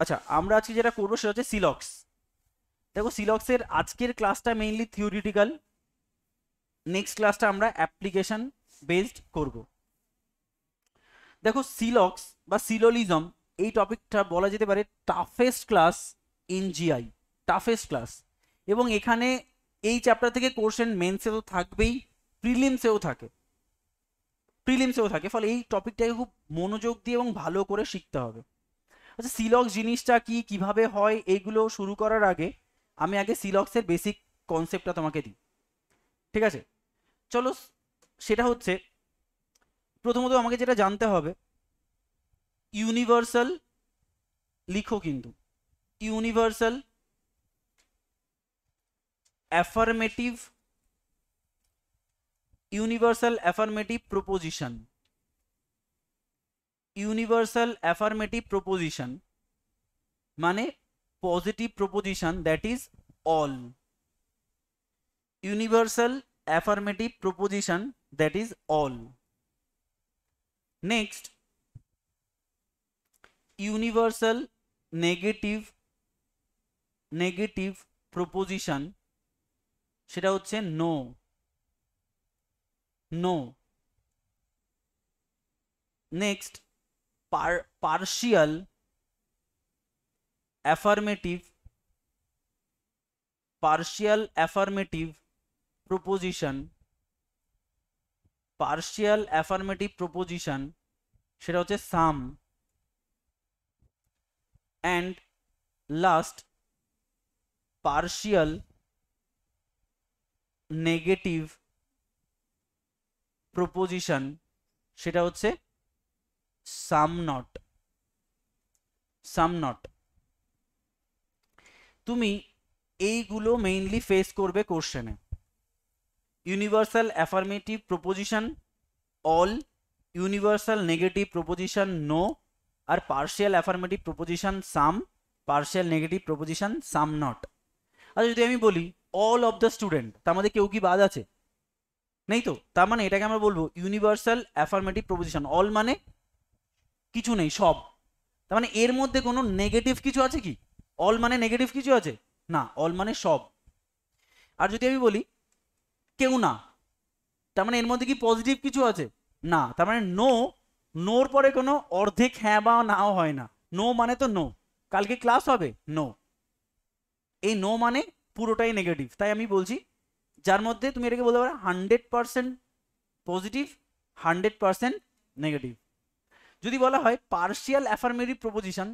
আচ্ছা, আমরা আজকে যেটা করবো সেটা হচ্ছে সিলক্স। দেখো, সিলক্সের আজকের ক্লাসটা মেইনলি থিওরিটিক্যাল, নেক্সট ক্লাসটা আমরা অ্যাপ্লিকেশন বেসড করব। দেখো, সিলক্স বা সিলোলিজম এই টপিকটা বলা যেতে পারে toughest class in GI, toughest class. এবং এখানে এই চ্যাপ্টার থেকে কোশ্চেন মেন্সে তো থাকবেই, প্রিলিমসেও থাকে, ফলে এই টপিকটাকে খুব মনোযোগ দিয়ে এবং ভালো করে শিখতে হবে। আচ্ছা, সিলক্স জিনিসটা কি, কিভাবে হয়, এইগুলো শুরু করার আগে আমি আগে সিলক্সের বেসিক কনসেপ্টটা তোমাকে দিই, ঠিক আছে? চলো, সেটা হচ্ছে, প্রথমত আমাকে যেটা জানতে হবে, ইউনিভার্সাল, লিখো কিন্তু, universal affirmative, universal affirmative proposition, universal affirmative proposition মানে positive proposition, that is all. Universal affirmative proposition, that is all. Next, universal negative proposition, সেটা হচ্ছে no. Next, partial affirmative proposition, সেটা হচ্ছে some. And last, partial negative proposition, সেটা হচ্ছে সাম not. তুমি এইগুলো mainly face করবে কোশ্চেনে। Universal affirmative proposition all, universal negative proposition no, আর partial affirmative proposition some, partial negative proposition some not. আর যদি আমি বলি অল অফ দ্য স্টুডেন্ট, তার মধ্যে কেউ কি বাদ আছে? নেই তো। তার মানে এটাকে আমরা বলবো ইউনিভার্সাল অ্যাফার্মেটিভ প্রপোজিশন। অল মানে কিছু নেই, সব। তার মানে এর মধ্যে কোনো নেগেটিভ কিছু আছে কি? অল মানে নেগেটিভ কিছু আছে না, অল মানে সব। আর যদি আমি বলি কেউ না, তার মানে এর মধ্যে কি পজিটিভ কিছু আছে? না। তার মানে নোর পরে কোনো অর্ধেক হ্যাঁ বা নাও হয় না। নো মানে তো নো। কালকে ক্লাস হবে, নো। এই নো মানে পুরোটাই নেগেটিভ। তাই আমি বলছি, যার মধ্যে তুমি এটাকে বলতে পারো 100% পজিটিভ, 100% নেগেটিভ। যদি বলা হয় partial affirmative proposition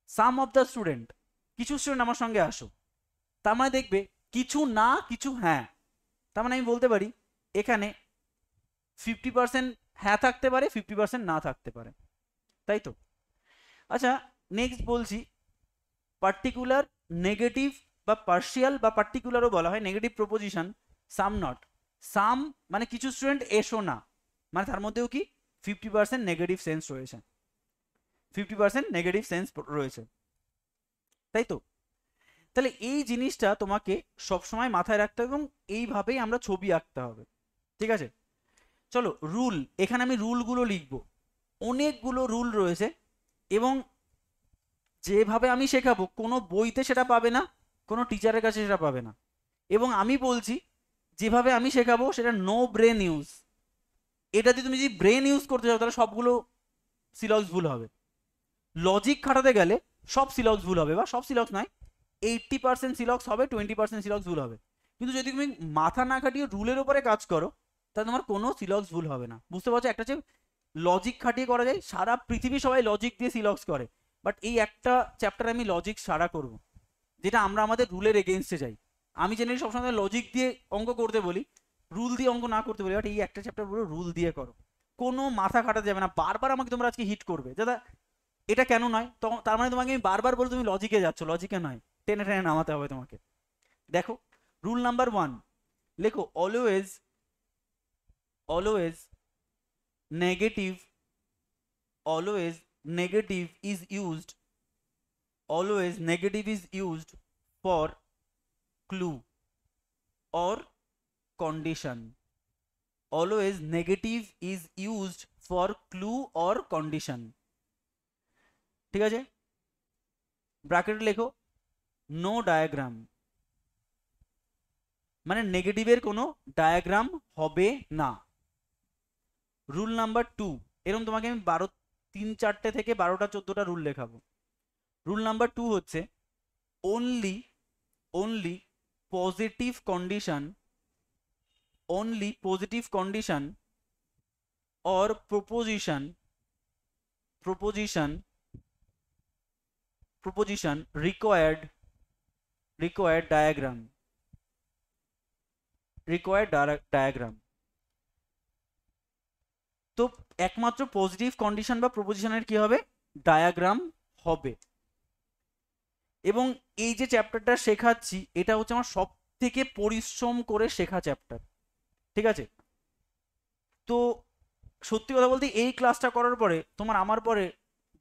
some of the student, কিছু স্টুডেন্ট আমার সঙ্গে আসো, তার মানে দেখবে কিছু না কিছু হ্যাঁ। তার মানে আমি বলতে পারি এখানে 50% হ্যাঁ থাকতে পারে, 50% না থাকতে পারে, তাই তো? আচ্ছা, নেক্সট বলছি পার্টিকুলার নেগেটিভ বা পার্শিয়াল বা পার্টিকুলারও বলা হয় নেগেটিভ প্রপোজিশন সাম নট। সাম মানে কিছু স্টুডেন্ট এসো না, মানে তার মধ্যেও কি 50% নেগেটিভ সেন্স রয়েছে, 50% নেগেটিভ সেন্স রয়েছে, তাই তো? তাহলে এই জিনিসটা তোমাকে সবসময় মাথায় রাখতে হবে এবং এইভাবেই আমরা ছবি আঁকতে হবে, ঠিক আছে? চলো, রুল, এখানে আমি রুলগুলো লিখবো। অনেকগুলো রুল রয়েছে এবং যেভাবে আমি শেখাবো কোনো বইতে সেটা পাবে না, কোনো টিচারের কাছে সেটা পাবে না। এবং আমি বলছি যেভাবে আমি শেখাবো সেটা নো ব্রেন ইউজ। এটা দিয়ে তুমি যদি ব্রেন ইউজ করতে চাও তাহলে সবগুলো সিলক্স ভুল হবে। লজিক খাটাতে গেলে সব সিলক্স ভুল হবে, বা সব সিলক্স নয়, 80% সিলক্স হবে, 20% সিলক্স ভুল হবে। কিন্তু যদি তুমি মাথা না খাটিয়ে রুলের উপরে কাজ করো তাহলে তোমার কোনো সিলক্স ভুল হবে না। বুঝতে পারছো? একটা হচ্ছে লজিক খাটিয়ে করা যায়, সারা পৃথিবী সবাই লজিক দিয়ে সিলক্স করে, বাট এই একটা চ্যাপ্টারে আমি লজিক সারা করব, যেটা আমরা আমাদের রুলের এগেনস্টে যাই। আমি জেনারেলি সবসময় লজিক দিয়ে অঙ্ক করতে বলি, রুল দিয়ে অঙ্ক না করতে বলি, বাট এই একটা চ্যাপ্টার পুরো রুল দিয়ে করো, কোনো মাথা খাটাতে যাবে না। বারবার আমাকে তোমরা আজকে হিট করবে, দাদা এটা কেন নয়, তখন তার মানে তোমাকে আমি বারবার বলে তুমি লজিকে যাচ্ছ, লজিকে নয়, টেনে টেনে নামাতে হবে তোমাকে। দেখো, রুল নাম্বার 1 লেখো, always negative is used for clue or condition. Always negative is used for clue or condition, ঠিক আছে? ব্র্যাকেটে লেখো নো ডায়াগ্রাম, মানে নেগেটিভের কোনো ডায়াগ্রাম হবে না। রুল নাম্বার 2, এরকম তোমাকে আমি 3-4টে থেকে 12টা 14টা রুল লেখাবো। রুল নাম্বার 2 হচ্ছে only positive condition or proposition required diagram, তো একমাত্র পজিটিভ কন্ডিশন বা প্রপোজিশনের কি হবে, ডায়াগ্রাম হবে। এবং এই যে চ্যাপ্টারটা শেখাচ্ছি এটা হচ্ছে আমার সব থেকে পরিশ্রম করে শেখা চ্যাপ্টার, ঠিক আছে? তো সত্যি কথা বলতে এই ক্লাসটা করার পরে তোমার আমার পরে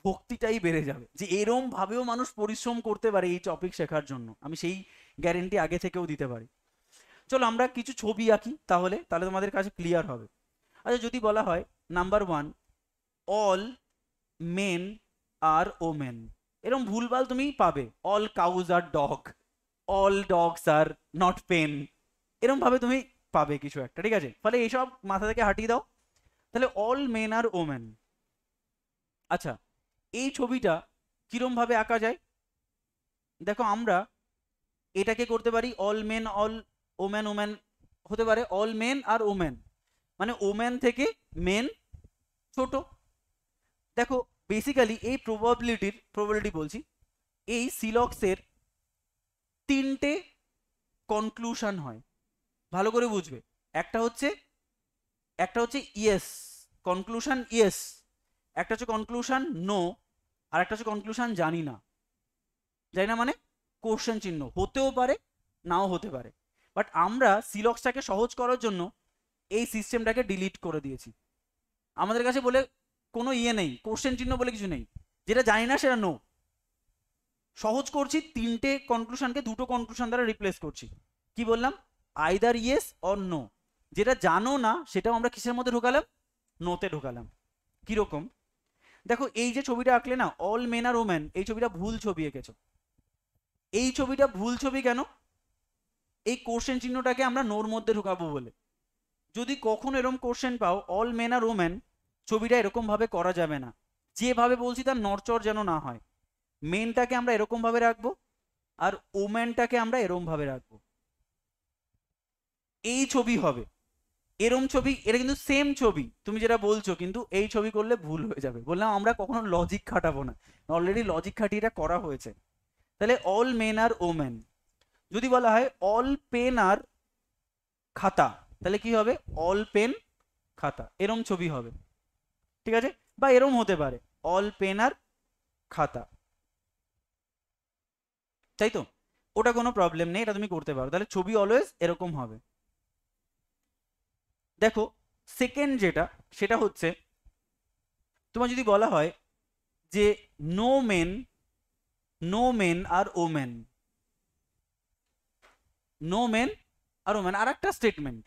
ভক্তিটাই বেড়ে যাবে, যে এরম ভাবেও মানুষ পরিশ্রম করতে পারে এই টপিক শেখার জন্য, আমি সেই গ্যারেন্টি আগে থেকেও দিতে পারি। চলো আমরা কিছু ছবি আঁকি, তাহলে তোমাদের কাছে ক্লিয়ার হবে। আচ্ছা, যদি বলা হয় number 1, all men are women, এরকম ভুলভাল তুমি পাবে। All cows are dog, all dogs are not pen, এরম ভাবে তুমি পাবে কিছু একটা, ঠিক আছে? ফলে এইসব মাথা থেকে হাঁটিয়ে দাও। তাহলে অল মেন আর ওমেন। আচ্ছা, এই ছবিটা কিরম ভাবে আঁকা যায়? দেখো, আমরা এটাকে করতে পারি all men all women, women হতে পারে অল মেন আর ওমেন, মানে ওমেন থেকে মেন ছোট। দেখো বেসিক্যালি এই প্রবাবিলিটি বলছি, এই সিলক্সের 3টে কনক্লুশন হয়, ভালো করে বুঝবে। একটা হচ্ছে ইয়েস, কনক্লুশন ইয়েস, একটা হচ্ছে কনক্লুশন নো, আর একটা হচ্ছে কনক্লুশন জানি না। জানি না মানে কোশ্চেন চিহ্ন, হতেও পারে নাও হতে পারে। বাট আমরা সিলক্সটাকে সহজ করার জন্য এই সিস্টেমটাকে ডিলিট করে দিয়েছি। আমাদের কাছে বলে কোনো ইয়ে নেই, কোশ্চেন চিহ্ন বলে কিছু নেই, যেটা জানি না সেটা নো। সহজ করছি, 3টে কনক্লুশনকে 2টো কনক্লুশন দ্বারা রিপ্লেস করছি। কি বললাম? Either yes or no. যেটা জানো না সেটাও আমরা কিসের মধ্যে ঢোকালাম? নোতে ঢোকালাম। কিরকম? দেখো এই যে ছবিটা আঁকলে না, অল মেন আর ওমেন, এই ছবিটা ভুল ছবি এঁকেছো। এই ছবিটা ভুল ছবি কেন? এই কোশ্চেন চিহ্নটাকে আমরা নোর মধ্যে ঢোকাবো বলে। যদি কখনো এরকম কোশ্চেন পাও অল মেন আর ওমেন, ছবিটা এরকম ভাবে করা যাবে না। যেভাবে বলছি তার নড়চড় যেন না হয়। মেনটাকে আমরা এরকম ভাবে রাখবো আর ওমেনটাকে আমরা এরকম ভাবে রাখবো। এই ছবি হবে, এরম ছবি, এটা কিন্তু সেম ছবি তুমি যেটা বলছো, কিন্তু এই ছবি করলে ভুল হয়ে যাবে। বললাম আমরা কখনো লজিক খাটাবো না, অলরেডি লজিক খাটিয়ে এটা করা হয়েছে। তাহলে অল মেন আর ওমেন। যদি বলা হয় অল পেন আর খাতা, তাহলে কি হবে? অল পেন খাতা, এরম ছবি হবে, ঠিক আছে? বা এরম হতে পারে অল পেন আর খাতা, তাই তো? ওটা কোনো প্রবলেম নেই, এটা তুমি করতে পারো। তাহলে ছবি অলওয়েজ এরকম হবে। দেখো সেকেন্ড যেটা, সেটা হচ্ছে তোমার যদি বলা হয় যে no main are women, no main are women, আর একটা স্টেটমেন্ট,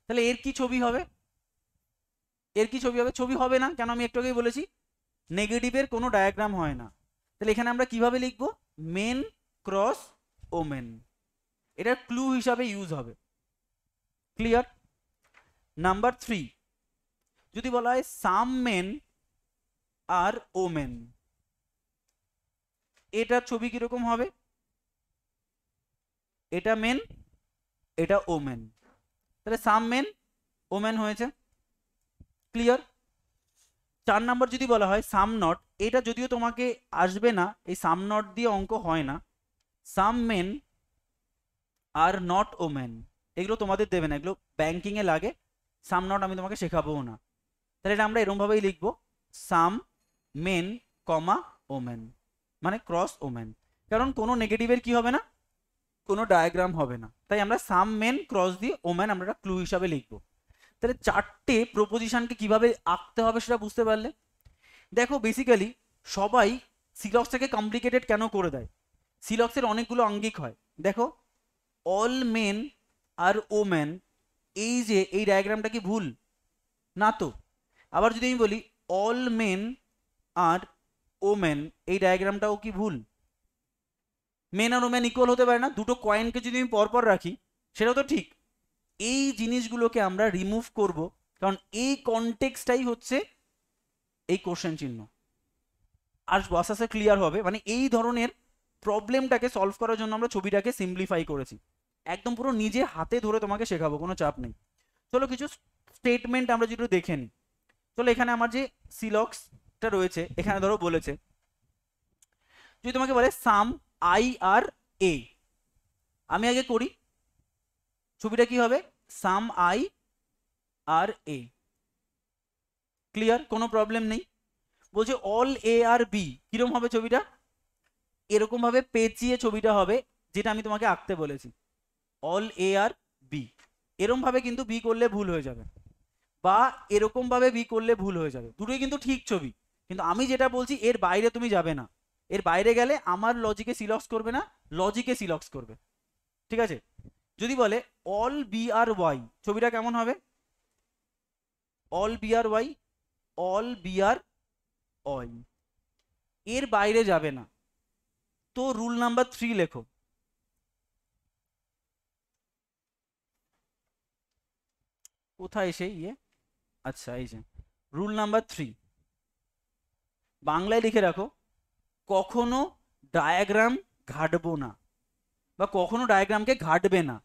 তাহলে এর কি ছবি হবে? ছবি হবে না। কেন? আমি একটু আগেই বলেছি নেগেটিভের কোনো ডায়াগ্রাম হয় না। তাহলে এখানে আমরা কিভাবে লিখবো? মেন ক্রস ওমেন, এটা ক্লু হিসাবে ইউজ হবে। ক্লিয়ার? নাম্বার 3, যদি বলা হয় সাম মেন আর ওমেন, এটার ছবি কিরকম হবে? এটা মেন, এটা ওমেন, তাহলে সাম মেন ওমেন হয়েছে। ক্লিয়ার? 4 নাম্বার যদি বলা হয় সাম নট, এটা যদিও তোমাকে আসবে না, এই সাম নট দিয়ে অঙ্ক হয় না। সাম মেন আর নট ওমেন, এগুলো তোমাদের দেবে না, এগুলো ব্যাংকিং এ লাগে। সাম নট আমি তোমাকে শেখাবোও না। তাহলে এটা আমরা এরকম ভাবেই লিখবো, সাম মেন কমা ওমেন, মানে ক্রস ওমেন। কারণ কোনো নেগেটিভের কি হবে না? কোনো ডায়াগ্রাম হবে না, তাই আমরা সাম মেন ক্রস দিয়ে ওমেন আমরা একটা ক্লু হিসাবে লিখবো। তাহলে 4টে প্রপোজিশনকে কিভাবে আঁকতে হবে সেটা বুঝতে পারলে। দেখো বেসিক্যালি সবাই সিলক্সটাকে কমপ্লিকেটেড কেন করে দেয়? সিলক্সের অনেকগুলো আঙ্গিক হয়। দেখো অল মেন আর ওমেন, এই যে এই ডায়াগ্রামটা কি ভুল? না তো। আবার যদি আমি বলি অল মেন আর ওমেন, এই ডায়াগ্রামটাও কি ভুল? মেন আর ওমেন ইকুয়াল হতে পারে না, দুটো কয়েনকে যদি আমি পরপর রাখি সেটাও তো ঠিক। এই জিনিসগুলোকে আমরা রিমুভ করব, কারণ এই কনটেক্সটাই হচ্ছে এই কোশ্চেন চিহ্ন। আর আস্তে আস্তে ক্লিয়ার হবে, মানে এই ধরনের প্রবলেমটাকে সলভ করার জন্য আমরা ছবিটাকে সিম্পলিফাই করেছি, একদম পুরো নিজে হাতে ধরে তোমাকে শেখাবো, কোনো চাপ নেই। চলো কিছু স্টেটমেন্ট আমরা যেটা দেখে নিই। চলো এখানে আমার যে সিলক্সটা রয়েছে, এখানে ধরো বলেছে যদি তোমাকে বলে সাম আই আর এ, আমি আগে করি, ছবিটা কি হবে সাম আই আর এ, ক্লিয়ার, কোনো প্রবলেম নেই। বলছে অল এ আর বি, কিরকম হবে ছবিটা, এরকম ভাবে পেঁচিয়ে ছবিটা হবে, যেটা আমি তোমাকে আঁকতে বলেছি, অল এ আর বি। এরকম ভাবে কিন্তু বি করলে ভুল হয়ে যাবে, বা এরকম ভাবে বি করলে ভুল হয়ে যাবে, দুটোই কিন্তু ঠিক ছবি, কিন্তু আমি যেটা বলছি এর বাইরে তুমি যাবে না, এর বাইরে গেলে আমার লজিকে সিলক্স করবে না, লজিকে সিলক্স করবে, ঠিক আছে। যদি বলে অল বি আর ওয়াই, ছবিটা কেমন হবে, all B are Y, all B are Y, এর বাইরে যাবে না, তো রুল নাম্বার 3 লেখো। কোথায় সেই ইয়ে, আচ্ছা এই যে রুল নাম্বার 3, বাংলায় লিখে রাখো, কখনো ডায়াগ্রাম ঘাটবো না, বা কখনো ডায়াগ্রামকে ঘাটবে না,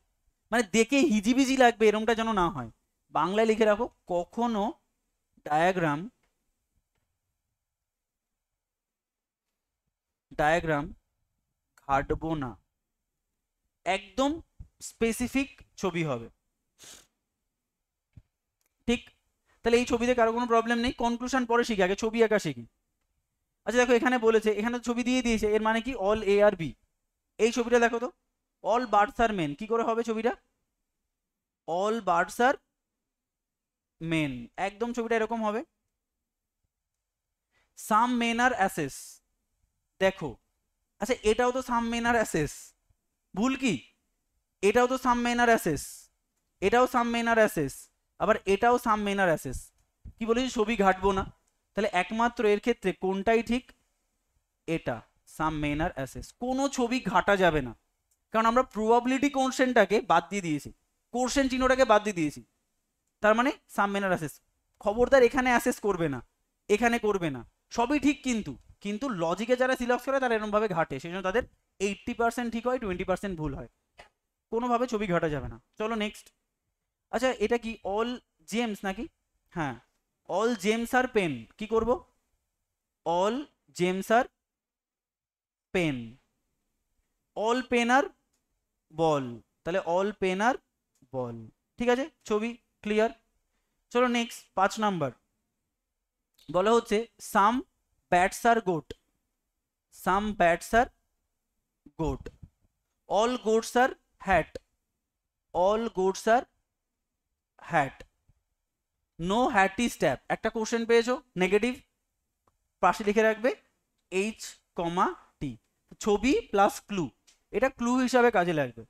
মানে দেখে হিজিবিজি লাগবে এরকমটা যেন না হয়। বাংলায় লিখে রাখো, কখনো ডায়াগ্রাম ডায়াগ্রাম ঘাটবো না, একদম স্পেসিফিক ছবি হবে, ঠিক। তাহলে এই ছবিতে কারো কোনো প্রবলেম নেই, কনক্লুশন পরে শিখি, আগে ছবি আঁকা শিখি। আচ্ছা দেখো এখানে বলেছে, এখানে ছবি দিয়ে দিয়েছে, এর মানে কি অল এ আর বি। এই ছবিটা দেখো তো, অল বার্ডস আর মেন, কি করে হবে ছবিটা, অল বার্ডস আর মেন, একদম ছবিটা এরকম হবে। সাম মেন আর অ্যাসেস, দেখো, আচ্ছা এটাও তো সাম মেন আর অ্যাসেস, ভুল কি, এটাও তো সাম মেন আর অ্যাসেস, এটাও সাম মেন আর অ্যাসেস, আবার এটাও সাম মেন আর অ্যাসেস, কি বলেছি ছবি ঘাটবো না, তাহলে একমাত্র এর ক্ষেত্রে কোনটাই ঠিক, এটা সাম মেন আর অ্যাসেস, কোনো ছবি ঘাটা যাবে না, কারণ আমরা প্রবাবিলিটি কোশ্চেনটাকে বাদ দিয়ে দিয়েছি, কোশ্চেন চিহ্নটাকে বাদ দিয়ে দিয়েছি, তার মানে সাম মেন আর অ্যাসেস, খবরদার এখানে অ্যাসেস করবে না, এখানে করবে না, সবই ঠিক, কিন্তু কিন্তু লজিকে যারা সিলেক্ট করে তারা এরকম ভাবে ঘাটে, সেই জন্য তাদের 80% ঠিক হয়, 20% ভুল হয়, কোনোভাবে ছবি ঘাটা যাবে না। চলো নেক্সট। আচ্ছা এটা কি অল জেমস নাকি, হ্যাঁ অল জেমস আর পেন, কি করব, অল জেমস আর পেন, অল পেন আর বল, তাহলে অল পেন আর বল, ঠিক আছে, ছবি ক্লিয়ার। চলো নেক্সট 5 নাম্বার, বলা হচ্ছে some bats are goat, some bats are goat, all goats are hat, all goats are hat, no hat is tap, একটা কোশ্চেন পেয়েছো negative, পাশে লিখে রাখবে এইচ কমা টি, ছবি প্লাস ক্লু, এটা ক্লু হিসাবে কাজে লাগবে।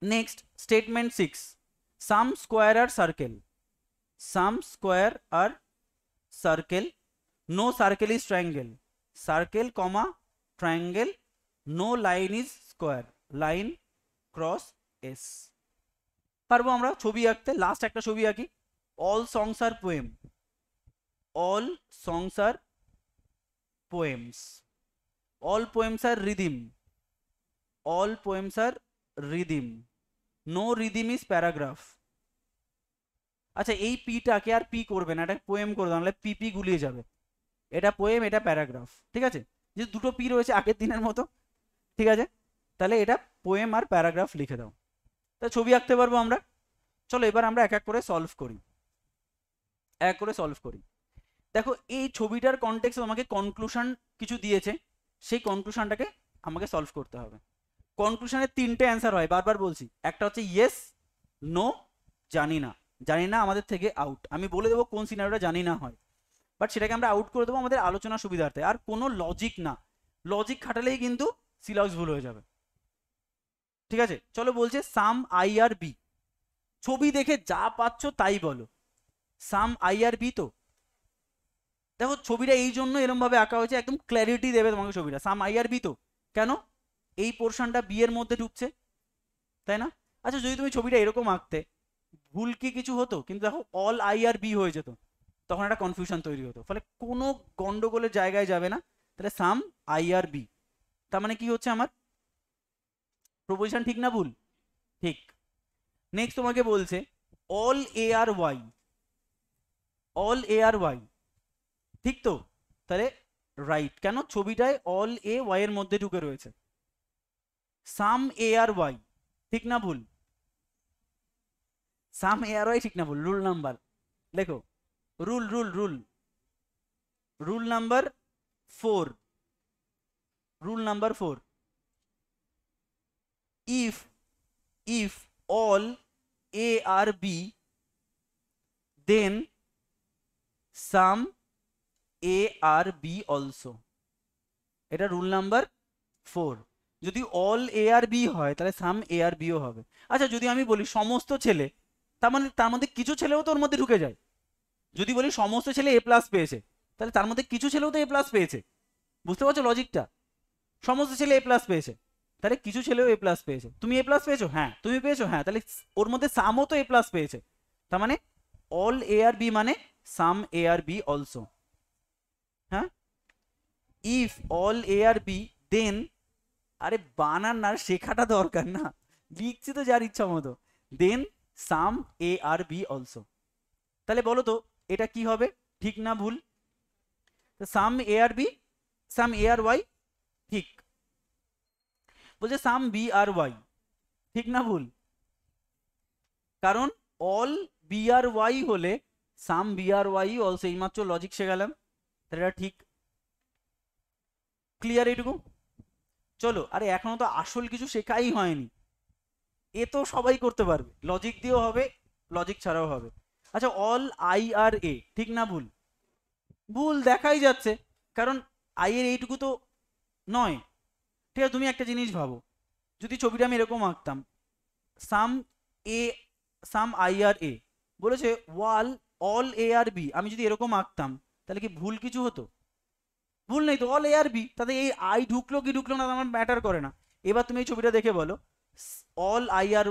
Next statement 6, some square are circle, some square are circle, no circle is triangle, circle comma triangle, no line is square, line crosses. পারবো আমরা ছবি আঁকতে, লাস্ট একটা ছবি আঁকি, all songs are poem, all songs are poems, all poems are rhythm, all poems are rhythm, no rhythm is paragraph. আচ্ছা এই পিটাকে আর P করবে না, এটা পোয়েম করে দাও, নাহলে পিপি গুলিয়ে যাবে, এটা পোয়েম এটা প্যারাগ্রাফ, ঠিক আছে, যে দুটো পি রয়েছে আগের দিনের মতো, ঠিক আছে, তাহলে এটা পোয়েম আর প্যারাগ্রাফ লিখে দাও, তা ছবি আঁকতে পারবো আমরা। চলো এবার আমরা এক এক করে সলভ করি, এক করে সলভ করি। দেখো এই ছবিটার কনটেক্সে আমাকে কনক্লুশন কিছু দিয়েছে, সেই কনক্লুশনটাকে আমাকে সলভ করতে হবে। কনক্লুশনের 3টে অ্যান্সার হয়, বারবার বলছি, একটা হচ্ছে ইয়েস, নো, জানি না, জানি না আমাদের থেকে আউট, আমি বলে দেবো কোন সিনারিওটা জানি না হয়, বাট সেটাকে আমরা আউট করে দেবো আমাদের আলোচনার সুবিধার্থে, আর কোনো লজিক না, লজিক খাটালেই কিন্তু সিলেবাস ভুল হয়ে যাবে, ঠিক আছে। চলো বলছে সাম আই আর বি, ছবি দেখে যা পাচ্ছ তাই বলো, সাম আই আর বি, তো দেখো ছবিটা এই জন্য এরকম ভাবে আঁকা হয়েছে, একদম ক্ল্যারিটি দেবে তোমাকে ছবিটা, সাম আই আর বি, তো কেন? এই পোর্শনটা বি এর মধ্যে ঢুকছে, তাই না? আচ্ছা যদি তুমি ছবিটা এরকম আঁকতে, ভুল কি কিছু হতো? কিন্তু দেখো অল আই আর বি হয়ে যেত, তখন একটা কনফিউশন তৈরি হতো, ফলে কোনো গন্ডগোলের জায়গায় যাবে না। তাহলে সাম আই আর বি, তার মানে কি হচ্ছে আমার প্রপোজিশন ঠিক না ভুল? ঠিক। নেক্সট তোমাকে বলছে all A R Y, all A R Y, ঠিক তো? তাহলে রাইট, কেন? ছবিটায় অল এ ওয়াই এর মধ্যে ঢুকে রয়েছে। সাম এ আর ওয়াই, ঠিক না ভুল? সাম এ আর ওয়াই ঠিক না ভুল? রুল নাম্বার লেখো, rule rule rule rule number 4, rule number 4, if all a are b, then some a are b also, এটা রুল নাম্বার 4। যদি অল এ আর বি হয় তাহলে সাম এ আর বিও হবে। আচ্ছা যদি আমি বলি সমস্ত ছেলে, তার মানে তার মধ্যে কিছু ছেলেও তো ওর মধ্যে ঢুকে যায়। যদি বলি সমস্ত ছেলে এ প্লাস পেয়েছে, তাহলে তার মধ্যে কিছু ছেলেও তো এ প্লাস পেয়েছে। বুঝতে পারছো লজিকটা? সমস্ত ছেলে এ প্লাস পেয়েছে, তাহলে কিছু ছেলেও এ প্লাস পেয়েছে। তুমি এ প্লাস পেয়েছো? হ্যাঁ। তুমি পেয়েছো? হ্যাঁ। তাহলে ওর মধ্যে সামও তো এ প্লাস পেয়েছে, তার মানে অল এ আর বি মানে some A are B also. হ্যাঁ, if all A are B then, আরে বানান না শেখাটা দরকার না, লিখছি তো যার ইচ্ছা মতো, দেন সাম এ আর বি অলসো। তাহলে বলো তো এটা কি হবে, ঠিক না ভুল? সাম A are B, some A R Y, ঠিক। বলছে সাম বি আর ওয়াই, ঠিক না ভুল? কারণ অল বি আর ওয়াই হলে some B are Y also, এইমাত্র লজিক শেখালাম, তাহলে এটা ঠিক। ক্লিয়ার এইটুকু? চলো, আরে এখনো তো আসল কিছু শেখাই হয়নি, এ তো সবাই করতে পারবে, লজিক দিয়েও হবে, লজিক ছাড়াও হবে। আচ্ছা অল আই আর এ, ঠিক না ভুল? ভুল দেখাই যাচ্ছে, কারণ আই এর এইটুকু তো নয়। ঠিক আছে, তুমি একটা জিনিস ভাবো, যদি ছবিটা আমি এরকম আঁকতাম, সাম এ, সাম আই আর এ, বলেছে ওয়াল অল এ আর বি, আমি যদি এরকম আঁকতাম তাহলে কি ভুল কিছু হতো? ভুল নেই তো, অল এ আর বি, তাতে এই আই ঢুকলো কি ঢুকলো না আমার ম্যাটার করে না। এবার তুমি এই ছবিটা দেখে বলো অল আই আর,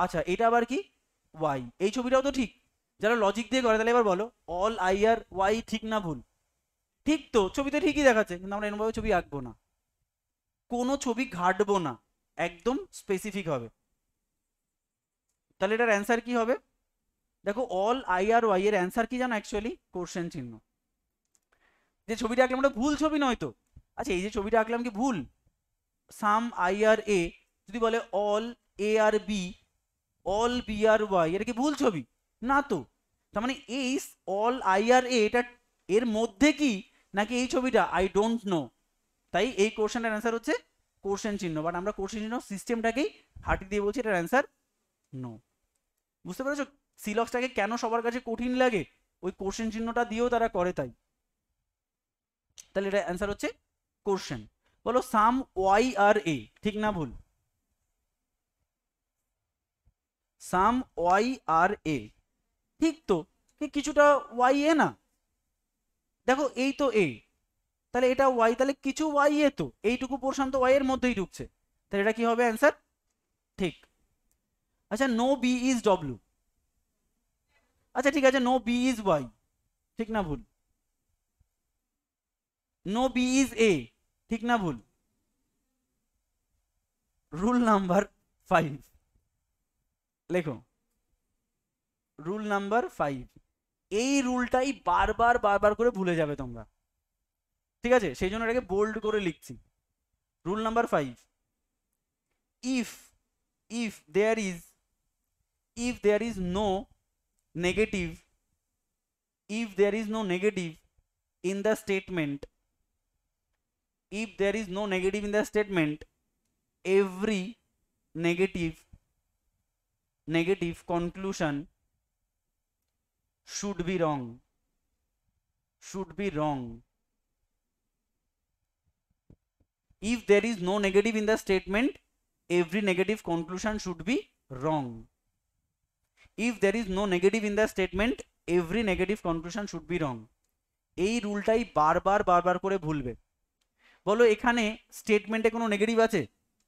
আচ্ছা এটা আবার কি ওয়াই, এই ছবিটাও তো ঠিক, যারা লজিক দিয়ে করে। তাহলে এবার বলো অল আই আর ওয়াই ঠিক না ভুল? ঠিক তো, ছবিতে ঠিকই দেখাচ্ছে, কিন্তু আমরা এরকমভাবে ছবি আঁকবো না, কোনো ছবি ঘাটবো না, একদম স্পেসিফিক হবে। তাহলে এটার অ্যান্সার কি হবে? দেখো অল আই আর ওয়াই এর অ্যান্সার কি জানো? অ্যাকচুয়ালি কোশ্চেন চিহ্ন। যে ছবিটা আঁকলাম ওটা ভুল ছবি নয় তো? আচ্ছা এই যে ছবিটা আঁকলাম কি ভুল? সাম আই আর এ যদি বলে all A are B, all B are Y, এটা কি ভুল ছবি? না তো। তার মানে এই অল আই আর এ এটা এর মধ্যে কি, নাকি এই ছবিটা? I don't know. তাই এই কোশ্চেনটার অ্যান্সার হচ্ছে কোশ্চেন চিহ্ন, বাট আমরা কোশ্চেন চিহ্ন সিস্টেমটাকেই হাঁটি দিয়ে বলছি এটার অ্যান্সার নো। বুঝতে পেরেছো সিলক্সটাকে কেন সবার কাছে কঠিন লাগে? ওই কোশ্চেন চিহ্নটা দিয়েও তারা করে তাই। তাহলে এটা অ্যান্সার হচ্ছে কোশ্চেন। বলো সাম ওয়াই আর এ, ঠিক না ভুল? সাম ওয়াই আর এ, ঠিক তো? কিছুটা ওয়াই এ না, দেখো এই তো এ, তাহলে এটা ওয়াই, তাহলে কিছু ওয়াই এ, তো এইটুকু পোর্শন তো ওয়াই এর মধ্যেই ঢুকছে, তাহলে এটা কি হবে অ্যান্সার? ঠিক। আচ্ছা নো বি ইজ ডব্লিউ, আচ্ছা ঠিক আছে নো বি ইজ ওয়াই, ঠিক না ভুল? নো বি ইজ এ, ঠিক না ভুল? রুল নাম্বার 5 লেখো, রুল নাম্বার 5, এই রুলটাই বারবার বারবার করে ভুলে যাবে তোমরা, ঠিক আছে? সেই জন্য এটাকে বোল্ড করে লিখছি। Rule number 5, if if there is, if there is no negative, if there is no negative in the statement, if there is no negative in the statement, every negative conclusion should be wrong, should be wrong. If there is no negative in the statement, every negative conclusion should be wrong. If there is no negative in the statement, every negative conclusion should be wrong. এই রুলটাই বারবার বারবার করে ভুলবে। বলো এখানে স্টেটমেন্টে কোনো negative আছে,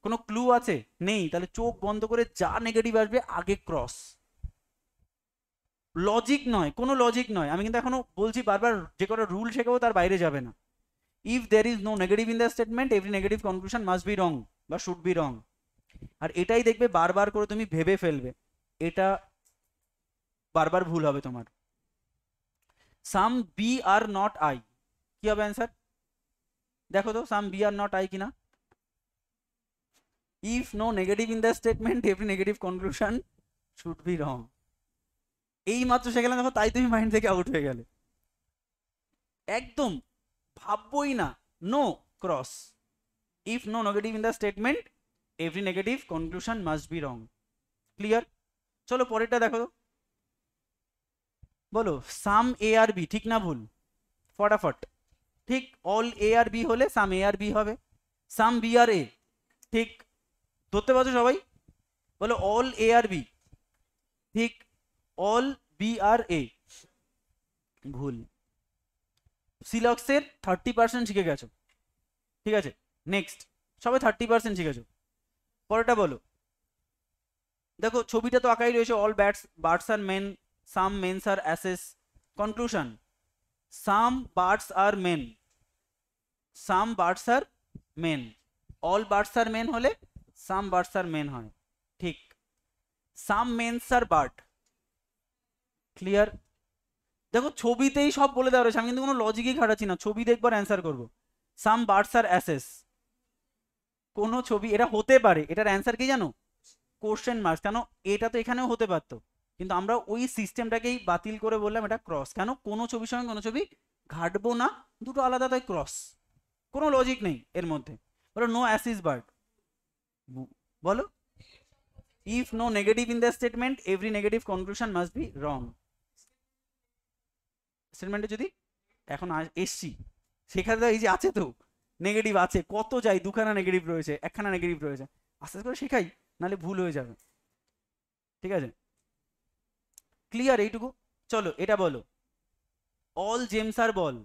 কোনো ক্লু আছে? নেই। তাহলে চোখ বন্ধ করে যা নেগেটিভ আসবে আগে ক্রস। লজিক নয়, কোনো লজিক নয়, আমি কিন্তু এখনো বলছি বারবার, যে কটা রুল শেখাবো তার বাইরে যাবে না। If there is no negative in the statement every negative conclusion must be wrong বা শুড বি রং। আর এটাই দেখবে বারবার করে তুমি ভেবে ফেলবে, এটা বারবার ভুল হবে তোমার। Some B are not I, কি হবে অ্যান্সার? দেখো তো some B are not I কিনা। If no negative in the statement every negative conclusion should be wrong. এই মাত্র সেখানে দেখো, তাই তুমি মাইন্ড থেকে আউট হয়ে গেলে। একদম ভাববই না, no cross. If no negative in the statement every negative conclusion must be wrong. Clear? চলো পরেরটা দেখো তো। বলো সাম এ আর বি, ঠিক না ভুল? ফটাফট। ঠিক, অল এ আর বি হলে সাম এ আর বি হবে। সাম বি আর এ, ঠিক ধরতে পারছো সবাই? বলো অল এ আর বি, ঠিক অল বি আর এ, ভুল। সিলক্সের 30% শিখে গেছো, ঠিক আছে? নেক্সট, সবাই 30% শিখেছো। পরেরটা বলো। দেখো ছবিটা তো আঁকাই রয়েছে, all birds are men, some mens are asses. Conclusion, some birds are men, some birds are men, all birds are men হলে সাম বার্ডস আর মেন হয়, ঠিক। Some mens are bird, clear? দেখো ছবিতেই সব বলে দেওয়া রয়েছে, আমি কিন্তু কোনো লজিকই খাটাচ্ছি না, ছবি দেখবার অ্যান্সার করবো। সাম বার্ডস আর অ্যাসেস, কোনো ছবি, এটা হতে পারে, এটার অ্যান্সার কি জানো? Question marks. কেন? এটা তো এখানেও হতে পারতো, কিন্তু আমরা ওই সিস্টেমটাকেই বাতিল করে বললাম এটা ক্রস। কেন? কোনো ছবির সঙ্গে কোনো ছবি ঘাটবো না, দুটো আলাদা, তাই ক্রস। কোনো লজিক নেই এর মধ্যে। বলো নো অ্যাসিস বার্ড, বলো if no negative in the statement every negative conclusion must be wrong. স্টেটমেন্টে যদি এখন এসছি সেখানে তো এই যে আছে তো নেগেটিভ আছে, কত যাই, দুখানা নেগেটিভ রয়েছে, একখানা নেগেটিভ রয়েছে, আস্তে আস্তে করে শেখাই, নাহলে ভুল হয়ে যাবে, ঠিক আছে? ক্লিয়ার এইটুকু? চলো এটা বলো, অল জেমস আর বল,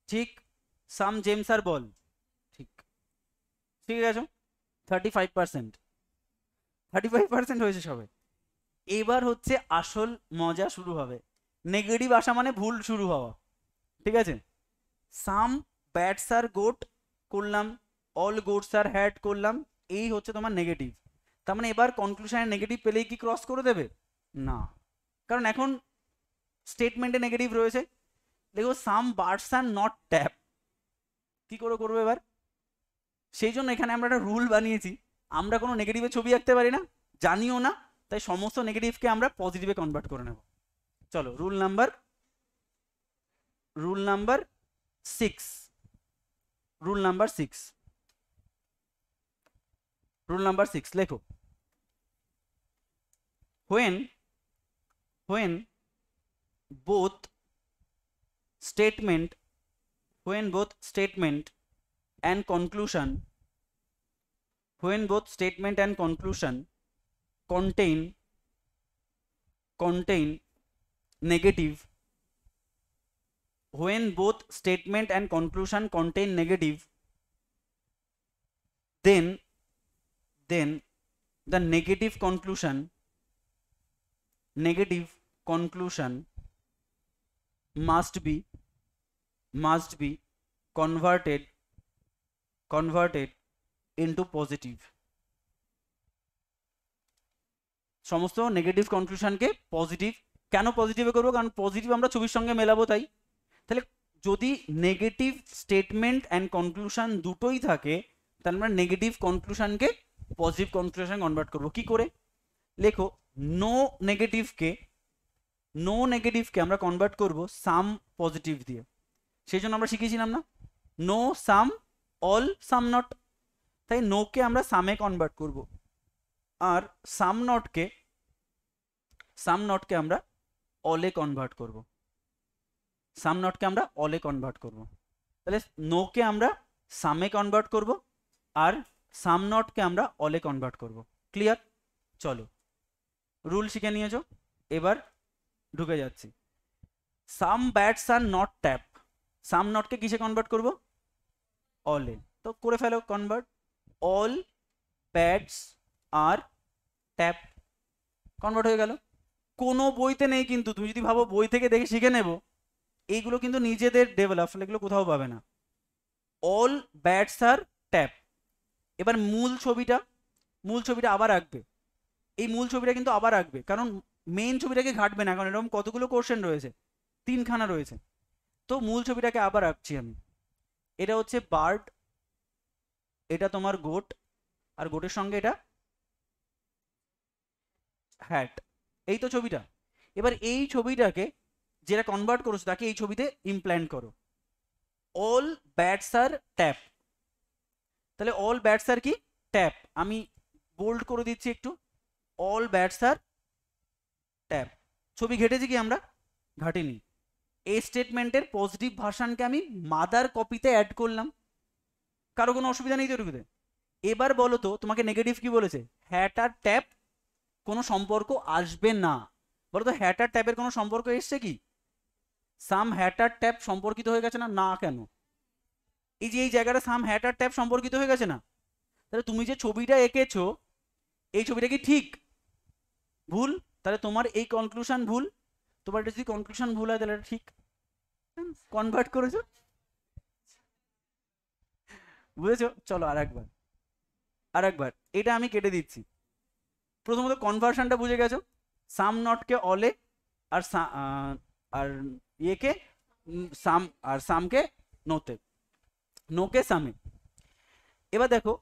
ঠিক। সাম জেমস আর বল, ঠিক। ঠিক আছে, 35%, 35% হয়েছে সবে। এবার হচ্ছে আসল মজা শুরু হবে। নেগেটিভ আসা মানে ভুল শুরু হওয়া, ঠিক আছে? সাম ব্যাটস আর গোট করলাম, অল গোটস আর হ্যাট করলাম, এই হচ্ছে তোমার নেগেটিভ। তার মানে এবার কনক্লুশনে নেগেটিভ পেলেই কি ক্রস করে দেবে? না, কারণ এখন স্টেটমেন্টে নেগেটিভ রয়েছে। দেখো সাম বার্ডস আর নট ট্যাপ, কি করে করবো এবার? সেই জন্য এখানে আমরা একটা রুল বানিয়েছি, আমরা কোনো নেগেটিভের ছবি আঁকতে পারি না, জানিও না, তাই সমস্ত নেগেটিভকে আমরা পজিটিভে কনভার্ট করে নেব। চলো রুল নাম্বার 6, রুল নাম্বার 6 লেখো। when both statement and conclusion contain negative, when both statement and conclusion contain negative, then the negative conclusion must be converted into positive। সমস্ত নেগেটিভ কনক্লুশনকে পজিটিভ, কেন পজিটিভে করবো? কারণ পজিটিভ আমরা ছবির সঙ্গে মেলাবো, তাই। তাহলে যদি নেগেটিভ স্টেটমেন্ট অ্যান্ড কনক্লুশন দুটোই থাকে, তাহলে আমরা নেগেটিভ কনক্লুশনকে পজিটিভ কনক্লুশন কনভার্ট করবো। কি করে? লেখো, নো নেগেটিভকে আমরা কনভার্ট করব সাম পজিটিভ দিয়ে। সেই জন্য আমরা শিখেছিলাম না, no some all some not, তাই নোকে আমরা সামে কনভার্ট করব, আর সাম নটকে আমরা অলে কনভার্ট করব। তাহলে নোকে আমরা সামে কনভার্ট করব, আর সাম নটকে আমরা অলে কনভার্ট করব। ক্লিয়ার? চলো রুল শিখে নিয়েছো, এবার ঢুকে যাচ্ছি। সাম ব্যাটস আর নট ট্যাপ, সাম নটকে কিসে কনভার্ট করব? অলে, তো করে ফেলো কনভার্ট, অল প্যাডস আর ট্যাপ, কনভার্ট হয়ে গেল। কোনো বইতে নেই কিন্তু, তুমি যদি ভাবো বই থেকে দেখে শিখে নেব, এইগুলো কিন্তু নিজেদের ডেভেলপ, এগুলো কোথাও পাবে না। অল ব্যাটস আর ট্যাপ। এবার মূল ছবিটা আবার আঁকবে, এই মূল ছবিটা কিন্তু আবার আঁকবে, কারণ মেইন ছবিটাকে ঘাটবে না, কারণ এরকম কতগুলো কোশ্চেন রয়েছে, 3খানা রয়েছে। তো মূল ছবিটাকে আবার আঁকছি আমি। এটা হচ্ছে বার্ড, এটা তোমার গোট, আর গোটের সঙ্গে এটা হ্যাট, এই তো ছবিটা। এবার এই ছবিটাকে যেটা কনভার্ট করেছো তাকে এই ছবিতে ইমপ্ল্যান্ট করো, অল ব্যাটস আর ট্যাপ। তাহলে অল ব্যাটস আর কি ট্যাপ, আমি বোল্ড করে দিচ্ছি একটু, অল ব্যাটস আর ট্যাপ। ছবি ঘেটেছি কি আমরা? ঘাটিনি। এই স্টেটমেন্টের পজিটিভ ভার্সানকে আমি মাদার কপিতে অ্যাড করলাম, কারো কোনো অসুবিধা নেই তো এটুকুতে। এবার বলো তো তোমাকে নেগেটিভ কি বলেছে? হ্যাট আর ট্যাপ কোনো সম্পর্ক আসবে না। বলো তো হ্যাট আর ট্যাপের কোনো সম্পর্ক এসছে কি? সাম হ্যাট আর ট্যাপ সম্পর্কিত হয়ে গেছে না? না কেন? এই যে এই জায়গাটা সাম হ্যাট আর ট্যাপ সম্পর্কিত হয়ে গেছে না? তাহলে তুমি যে ছবিটা এঁকেছো এই ছবিটা কি ঠিক? ভুল। তাহলে তোমার এই কনক্লুশন ভুল, তোমার এটা যদি কনক্লুশন ভুল হয় তাহলে এটা ঠিক। কনভার্ট করেছো, বুঝেছো? চলো আরেকবার এটা আমি কেটে দিচ্ছি। প্রথমত কনভার্সনটা বুঝে গেছো, সাম নটকে অলে, আর আর ইয়েকে সাম, আর সামকে নোতে, নোকে সামে। এবার দেখো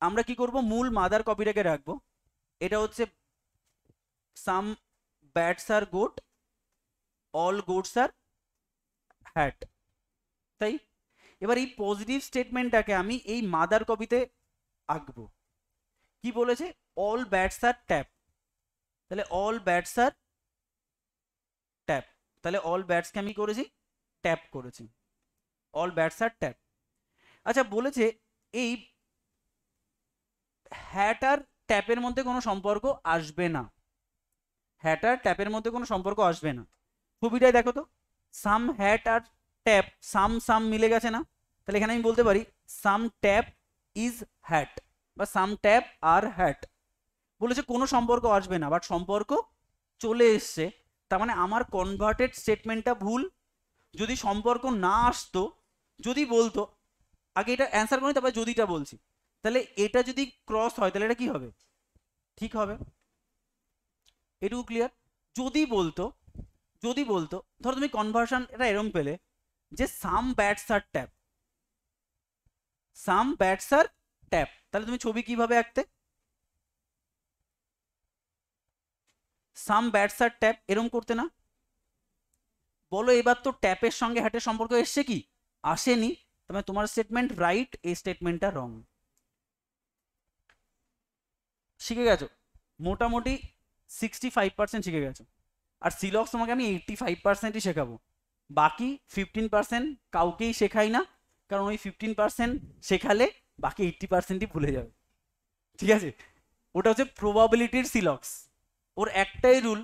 আমরা কি করব, মূল মাদার কপিটাকে রাখবো, এটা হচ্ছে some bats are goat, all goats are hat, তাই? এবার এই পজিটিভ স্টেটমেন্টটাকে আমি এই মাদার কপিতে আঁকবো। কি বলেছে? অল ব্যাটস আর ট্যাপ, তাহলে অল ব্যাটস আর ট্যাপ, তাহলে অল ব্যাটসকে আমি করেছি ট্যাপ করেছি, অল ব্যাটস আর ট্যাপ। আচ্ছা বলেছে এই হ্যাট আর ট্যাপের মধ্যে কোনো সম্পর্ক আসবে না, হ্যাট আর ট্যাপের মধ্যে কোনো সম্পর্ক আসবে না। ছবিটাই দেখো তো, সাম হ্যাট আর ট্যাপ, সাম সাম মিলে গেছে না? তাহলে এখানে আমি বলতে পারি সাম ট্যাপ ইজ হ্যাট, বা সাম ট্যাপ আর হ্যাট। বলেছে কোনো সম্পর্ক আসবে না, বাট সম্পর্ক চলে এসছে, তার মানে আমার কনভার্টেড স্টেটমেন্টটা ভুল। যদি সম্পর্ক না আসতো, যদি বলতো, আগে এটা অ্যান্সার করি তারপরে যদিটা বলছি, তাহলে এটা যদি ক্রস হয় তাহলে এটা কি হবে? ঠিক হবে। এটুকু ক্লিয়ার? যদি বলতো ধরো তুমি কনভার্সন এটা এরম পেলে যে সাম ব্যাটস আর ট্যাপ, সাম ব্যাটস আর ট্যাপ, তাহলে তুমি ছবি কিভাবে আঁকতে? সাম ব্যাটস আর ট্যাপ এরম করতে না? বলো এবার তো ট্যাপের সঙ্গে হ্যাটের সম্পর্ক এসছে কি? আসেনি। তবে তোমার স্টেটমেন্ট রাইট, এই স্টেটমেন্টটা রং। শিখে গেছো মোটামুটি 65% শিখে গেছো। আর সিলক্স তোমাকে আমি 85%ই শেখাবো, বাকি 15% কাউকেই শেখাই না, কারণ ওই 15% শেখালে বাকি 80%ই ভুলে যাবে। ঠিক আছে? ওটা হচ্ছে প্রবাবিলিটির সিলক্স। ওর একটাই রুল,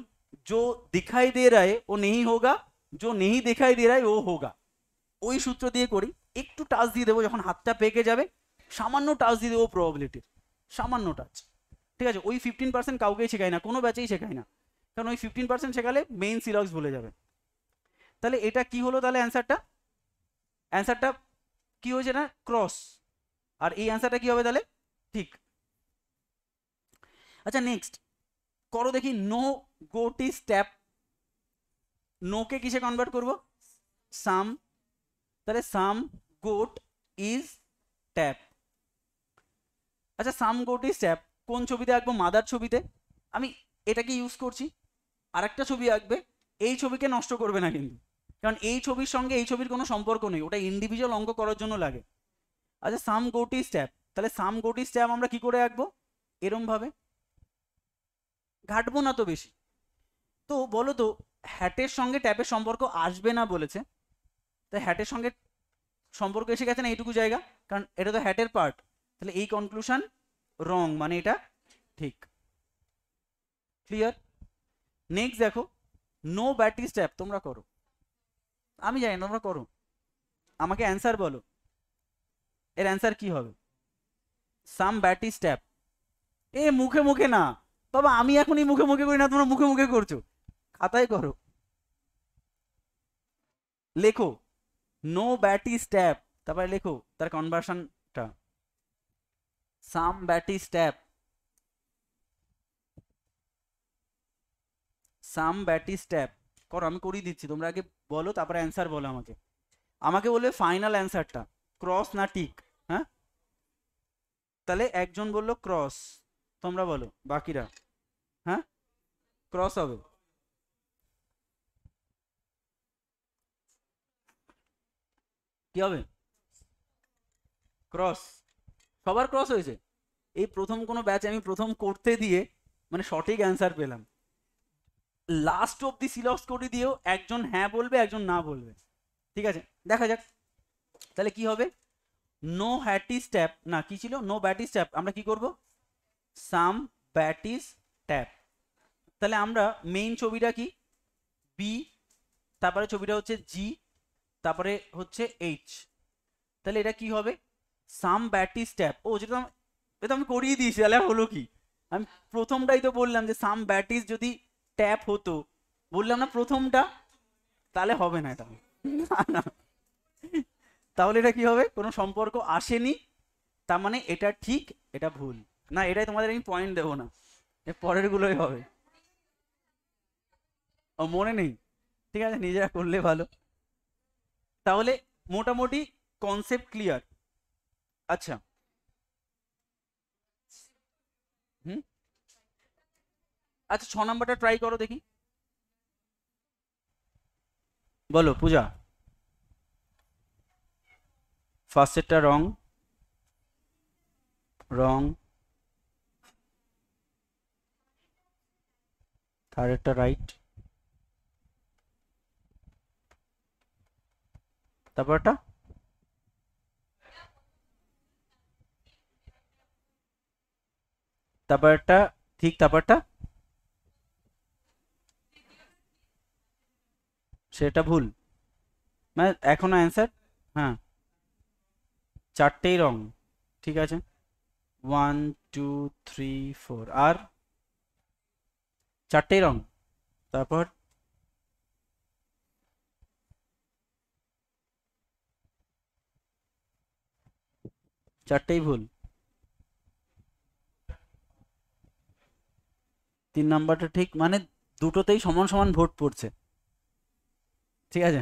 जो दिखाई दे रहा है वो नहीं होगा, जो नहीं दिखाई दे रहा है वो होगा। ওই সূত্র দিয়ে করি, একটু টাচ দিয়ে দেবো যখন হাতটা পেকে যাবে, সামান্য টাচ দিয়ে দেবো প্রবাবিলিটির, সামান্য টাচ। ঠিক আছে? ওই 15% কাউকেই শেখায় না, কোনো ব্যাচেই শেখায় না, কারণ ওই 15% শেখালে মেইন সিলক্স ভুলে যাবে। তাহলে এটা কি হলো? তাহলে অ্যান্সারটা কি হয়েছে না? ক্রস। আর এই অ্যান্সারটা কি হবে তাহলে? ঠিক। আচ্ছা নেক্সট করো দেখি, নো গোট ইজ ট্যাপ। নোকে কিসে কনভার্ট করব? সাম, তাহলে সাম গোট ইজ ট্যাপ। আচ্ছা সাম গোট ইজ ট্যাপ কোন ছবিতে আঁকবো? মাদার ছবিতে। আমি এটাকে ইউজ করছি। আরেকটা ছবি আঁকবে, এই ছবিকে নষ্ট করবে না কিন্তু, কারণ এই ছবির সঙ্গে এই ছবির কোনো সম্পর্ক নেই, ওটা ইন্ডিভিজুয়াল অঙ্ক করার জন্য লাগে। আচ্ছা সাম গোট ইজ ট্যাপ, তাহলে সাম গোট ইজ ট্যাপ আমরা কি করে আঁকবো? এরম ভাবে, ঘাটবো না তো বেশি। তো বলো তো হ্যাটের সঙ্গে ট্যাপের সম্পর্ক আসবে না বলেছে, তাই হ্যাটের সঙ্গে সম্পর্ক এসে গেছে না এইটুকু জায়গা, কারণ এটা তো হ্যাটের পার্ট, তাহলে এই কনক্লুশন রং, মানে এটা ঠিক। ক্লিয়ার? নেক্সট দেখো, নো ব্যাটারি স্ট্যাপ, তোমরা করো, আমি জানি না তোমরা করো, আমাকে অ্যান্সার বলো। এর অ্যান্সার কি হবে? সাম ব্যাটি স্ট্যাপ। এ মুখে মুখে না বাবা, আমি এখনই মুখে মুখে করি না, তোমরা মুখে মুখে করছো, খাতায় করো, লেখো নো ব্যাটি স্ট্যাপ, তারপরে লেখো তার কনভার্সনটা, সাম ব্যাটি স্ট্যাপ, সাম ব্যাটি স্ট্যাপ করো, আমি করিয়ে দিচ্ছি, তোমরা আগে বলো তারপরে অ্যান্সার বলো আমাকে, আমাকে বলবে ফাইনাল অ্যান্সারটা ক্রস না টিক। হ্যাঁ, তাহলে একজন বললো ক্রস, তোমরা বলো বাকিরা। হ্যাঁ, ক্রস হবে। কি হবে? ক্রস, সবার ক্রস হয়েছে। এই প্রথম কোনো ব্যাচ আমি প্রথম করতে দিয়ে মানে সঠিক অ্যান্সার পেলাম, লাস্ট অব্দি সিলক্স করে দিয়েও একজন হ্যাঁ বলবে একজন না বলবে। ঠিক আছে, দেখা যাক তাহলে কি হবে। নো হ্যাটি স্ট্যাপ না, কি ছিল, নো ব্যাটি স্ট্যাপ, আমরা কি করব, সাম ব্যাটিস ট্যাপ। তাহলে আমরা মেইন ছবিটা কি, বি, তারপরে ছবিটা হচ্ছে জি, তারপরে হচ্ছে এইচ, তাহলে এটা কি হবে, সাম ব্যাটিস ট্যাপ। ও যেটা এটা আমি করিয়ে দিয়েছি, তাহলে হলো কি, আমি প্রথমটাই তো বললাম যে সাম ব্যাটিস যদি ট্যাপ হতো, বললাম না প্রথমটা, তাহলে হবে না এটা, না না, তাহলে এটা কি হবে, কোনো সম্পর্ক আসেনি, তার মানে এটা ঠিক এটা ভুল, না এটাই তোমাদের আমি পয়েন্ট দেবো না, এর পরের গুলোই হবে। ও মনে নেই, ঠিক আছে নিজেরা করলে ভালো। তাহলে মোটামুটি কনসেপ্ট ক্লিয়ার। আচ্ছা, হুম, আচ্ছা 6 নম্বরটা ট্রাই করো দেখি, বলো পূজা। ফার্স্টেরটা রং, রং, থার্ডেরটা রাইট, তারপরটা, তারপরটা ঠিক, তারপরটা সেটা ভুল, মানে এখনো অ্যান্সার, হ্যাঁ চারটেই রং, ঠিক আছে, 1 2 3 4, আর চারটেই রং, তারপর চারটেই ভুল, 3 নম্বরটা ঠিক, মানে দুটোতেই সমান সমান ভোট পড়ছে, ঠিক আছে।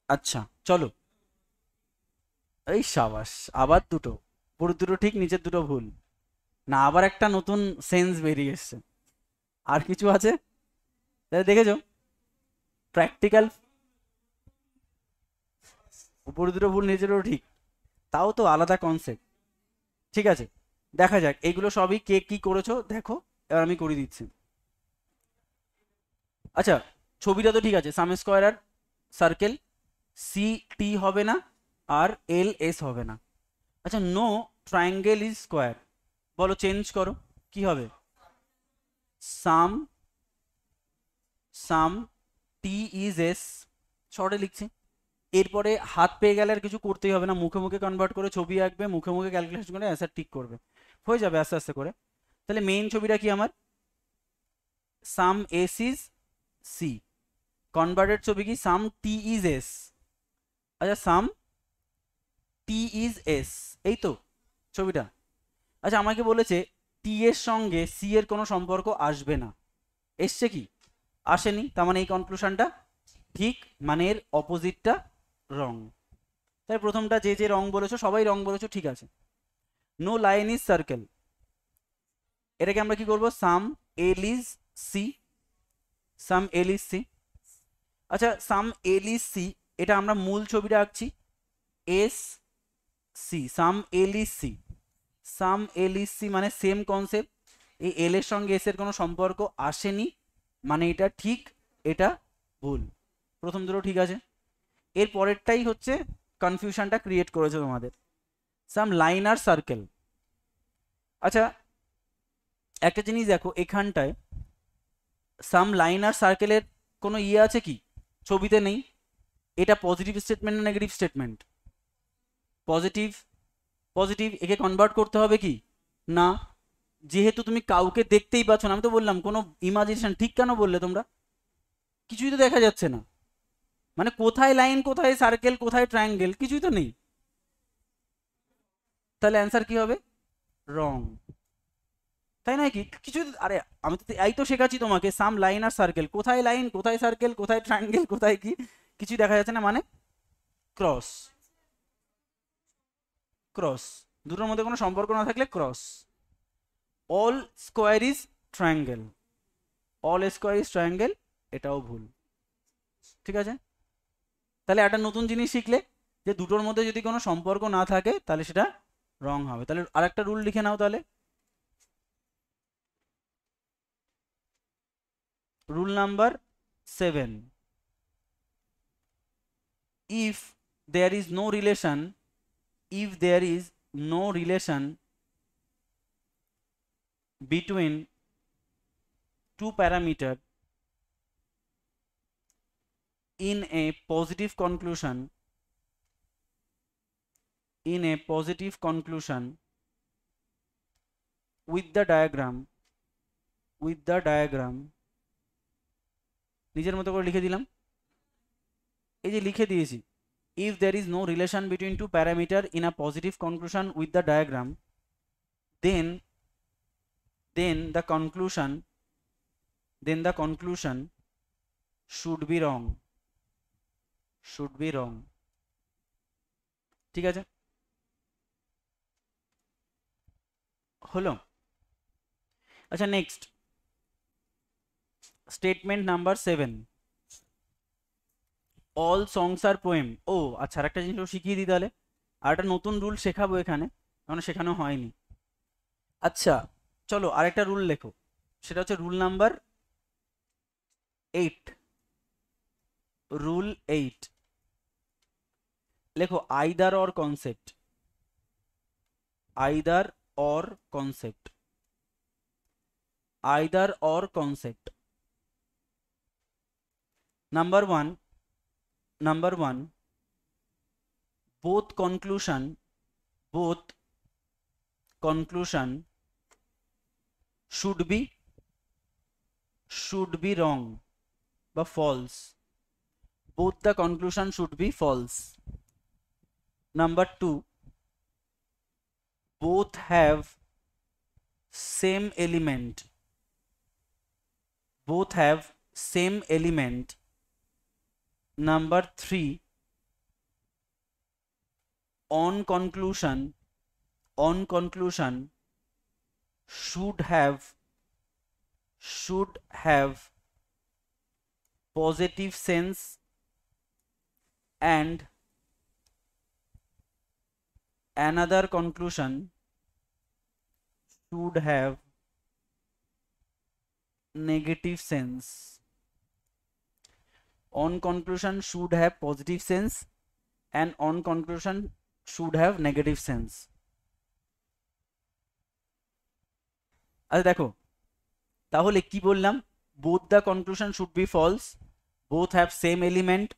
আচ্ছা চলো, এই সাবাস, আবার দুটো, পুরো দুটো ঠিক, নিচের দুটো ভুল, না আবার একটা নতুন সেন্স বেরিয়ে এসছে, আর কিছু আছে, তাহলে দেখেছো প্র্যাকটিক্যাল, উপরে দুটো ভুল নিচেরও ঠিক, তাও তো আলাদা কনসেপ্ট। ঠিক আছে, দেখা যাক এইগুলো সবই কে কি করেছো দেখো, এবার আমি করে দিচ্ছি। আচ্ছা, ছবিটা তো ঠিক আছে, সাম square are circle, C T হবে না আর এল এস হবে না। আচ্ছা, নো ট্রায়াঙ্গেল ইজ স্কোয়ার, বলো চেঞ্জ করো, কি হবে, সাম, সাম টি ইজ এস, শর্টে লিখছি, এরপরে হাত পেয়ে গেলে আর কিছু করতেই হবে না, মুখে মুখে কনভার্ট করে ছবি আঁকবে, মুখে মুখে ক্যালকুলেশন করে অ্যান্সার ঠিক করবে, হয়ে যাবে আস্তে আস্তে করে। তাহলে মেইন ছবিটা কি আমার, সাম এস ইজ সি, কনভার্টেড ছবি কি, সাম টি ইজ এস, আচ্ছা সাম টি ইজ এস, এই তো ছবিটা। আচ্ছা আমাকে বলেছে টি এর সঙ্গে সি এর কোনো সম্পর্ক আসবে না, এসছে কি, আসেনি, তার মানে এই কনক্লুশনটা ঠিক, মানে এর অপোজিটটা রং। তাই প্রথমটা যে যে রং বলেছো সবাই রং বলেছো, ঠিক আছে। নো লাইন ইজ সার্কেল, এটাকে আমরা কি করবো, some L is C, some L is C. আচ্ছা সাম এল ইজ সি, এটা আমরা মূল ছবিটা আঁকছি, S C, some L is C, some L is C মানে সেম কনসেপ্ট, এই এল এর সঙ্গে এস এর কোনো সম্পর্ক আসেনি, মানে এটা ঠিক এটা ভুল, প্রথম দুটো ঠিক আছে। এর পরেরটাই হচ্ছে কনফিউশনটা ক্রিয়েট করেছে তোমাদের, সাম লাইন আর সার্কেল। আচ্ছা একটা জিনিস দেখো এখানটায়, সাম লাইন আর সার্কেলের কোনো ইয়ে আছে কি, ছবিতে নেই, এটা পজিটিভ স্টেটমেন্ট না নেগেটিভ স্টেটমেন্ট? পজিটিভ। পজিটিভ, একে কনভার্ট করতে হবে কি না? যেহেতু তুমি কাউকে দেখতেই পাচ্ছ না, আমি তো বললাম কোনো ইমাজিনেশন, ঠিক কেন বললে তোমরা? কিছুই তো দেখা যাচ্ছে না, মানে কোথায় লাইন, কোথায় সার্কেল, কোথায় ট্রায়াঙ্গেল, কিছুই তো নেই। তাহলে অ্যান্সার কি হবে? রং। তাই নয় কি? কিছু, আরে আমি তো এই তো শেখাচ্ছি তোমাকে, সাম লাইন আর সার্কেল, কোথায় লাইন, কোথায় সার্কেল, কোথায় ট্রায়াঙ্গেল, কোথায় কি, কিছুই দেখা যাচ্ছে না, মানে ক্রস। ক্রস, দুটোর মধ্যে কোনো সম্পর্ক না থাকলে cross. All square is triangle, all square is triangle, এটাও ভুল। ঠিক আছে, তাহলে একটা নতুন জিনিস শিখলে যে দুটোর মধ্যে যদি কোনো সম্পর্ক না থাকে তাহলে সেটা রং হবে। তাহলে আরেকটা রুল লিখে নাও তাহলে। Rule number 7, if there is no relation, if there is no relation between two parameter in a positive conclusion, in a positive conclusion with the diagram, with the diagram, নিজের মতো করে লিখে দিলাম, এই যে লিখে দিয়েছি, if there is no relation between two parameter in a positive conclusion with the diagram, then the conclusion should be wrong, should be wrong। ঠিক আছে, হলো? আচ্ছা next, statement number 7, all songs are poem. ও আচ্ছা, আর একটা জিনিস শিখিয়ে দিই তাহলে, আর একটা নতুন রুল শেখাবো এখানে, কারণ শেখানো হয়নি। আচ্ছা চলো আরেকটা রুল লেখো, সেটা হচ্ছে রুল নাম্বার 8, রুল 8 লেখো, either or concept, either or concept, either or concept. Number 1, number 1, both conclusion should be wrong বা false, both the conclusion should be false. Number 2, both have same element, both have same element. Number 3, on conclusion should have positive sense and another conclusion should have negative sense. On conclusion should have positive sense and on conclusion should have negative sense. আচ্ছা দেখো, তাহলে কি বললাম? both the conclusion should be false, both have same element,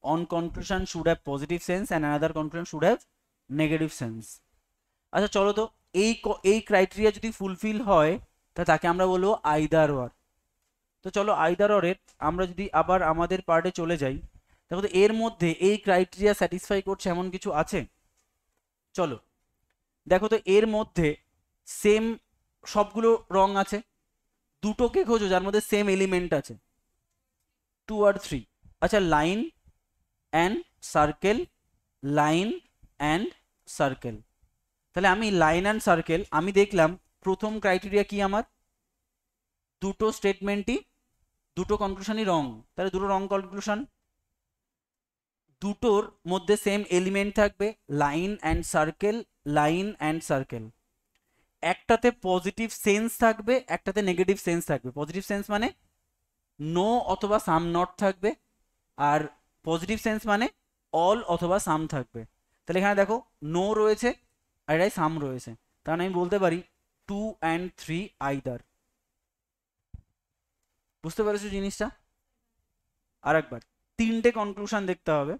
on conclusion should have positive sense and another conclusion should have negative sense. আচ্ছা চলো তো, এই criteria যদি ফুলফিল হয় তা তাকে আমরা বলবো আইদার অর। তো চলো আইদার অরের আমরা যদি আবার আমাদের পার্টে চলে যাই, দেখো তো এর মধ্যে এই ক্রাইটেরিয়া স্যাটিসফাই করছে এমন কিছু আছে? চলো দেখো তো, এর মধ্যে সেম সবগুলো রং আছে, দুটোকে খোঁজো যার মধ্যে সেম এলিমেন্ট আছে, 2 আর 3। আচ্ছা line and circle, line and circle, তাহলে আমি লাইন অ্যান্ড সার্কেল, আমি দেখলাম প্রথম ক্রাইটেরিয়া কি আমার, দুটো স্টেটমেন্টই, দুটো কনক্লুশনই রং, তাহলে দুটো রং কনক্লুশন, দুটোর মধ্যে সেম এলিমেন্ট থাকবে, line and circle, line and circle. একটাতে পজিটিভ সেন্স থাকবে, একটাতে নেগেটিভ সেন্স থাকবে। পজিটিভ সেন্স মানে নো অথবা সাম নট থাকবে, আর পজিটিভ সেন্স মানে অল অথবা সাম থাকবে। তাহলে এখানে দেখো নো রয়েছে আর এটাই সাম রয়েছে, তাহলে আমি বলতে পারি 2 and 3 আইদার। বুঝতে পেরেছো জিনিসটা? আর একবার তিনটে কনক্লুশন দেখতে হবে,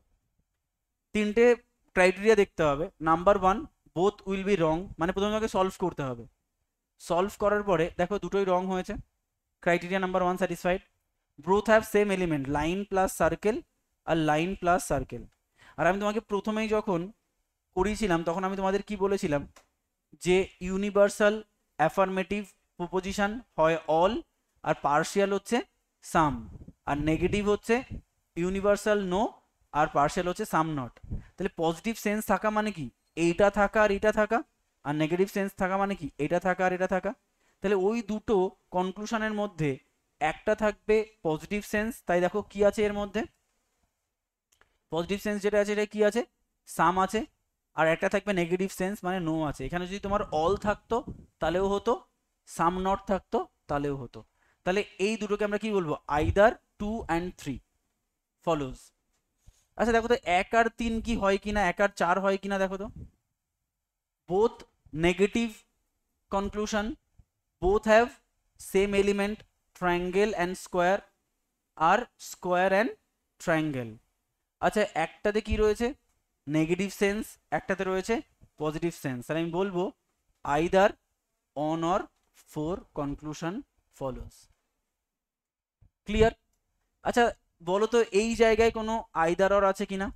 তিনটে ক্রাইটেরিয়া দেখতে হবে। Number 1, both will be wrong, মানে প্রথমে তোমাকে সলভ করতে হবে। সলভ করার পরে দেখো দুটোই রং হয়েছে, criteria number 1 satisfied. Both have same element, line plus circle আর লাইন প্লাস সার্কেল। আর আমি তোমাকে প্রথমেই যখন করিয়েছিলাম তখন আমি তোমাদের কি বলেছিলাম, যে ইউনিভার্সাল অ্যাফার্মেটিভ প্রপোজিশন হয় অল, আর পার্শিয়াল হচ্ছে সাম, আর নেগেটিভ হচ্ছে ইউনিভার্সাল নো, আর পার্শিয়াল হচ্ছে সাম নট। তাহলে পজিটিভ সেন্স থাকা মানে কি এইটা থাকা আর এটা থাকা, আর নেগেটিভ সেন্স থাকা মানে কি এটা থাকা আর এটা থাকা। তাহলে ওই দুটো কনক্লুশনের মধ্যে একটা থাকবে পজিটিভ সেন্স, তাই দেখো কি আছে এর মধ্যে, পজিটিভ সেন্স যেটা আছে এটা কি আছে, সাম আছে। আর একটা থাকবে নেগেটিভ সেন্স মানে নো আছে। এখানে যদি তোমার অল থাকতো তাহলেও হতো, সাম নট থাকতো তাহলেও হতো। তাহলে এই দুটোকে আমরা কি বলবো, আইদার 2 and 3 ফলোজ। আচ্ছা দেখো তো 1 আর 3 কি হয় কিনা, 1 আর 4 হয় কিনা দেখো তো। Both negative conclusion, both have same element, triangle and square, আর স্কোয়ার অ্যান্ড ট্রায়াঙ্গেল। আচ্ছা একটাতে কি রয়েছে নেগেটিভ সেন্স, একটাতে রয়েছে পজিটিভ সেন্স, তাহলে আমি বলবো either on or 4 conclusion follows. Clear? আচ্ছা বলো তো এই জায়গায় কোনো আইদার অর আছে কিনা?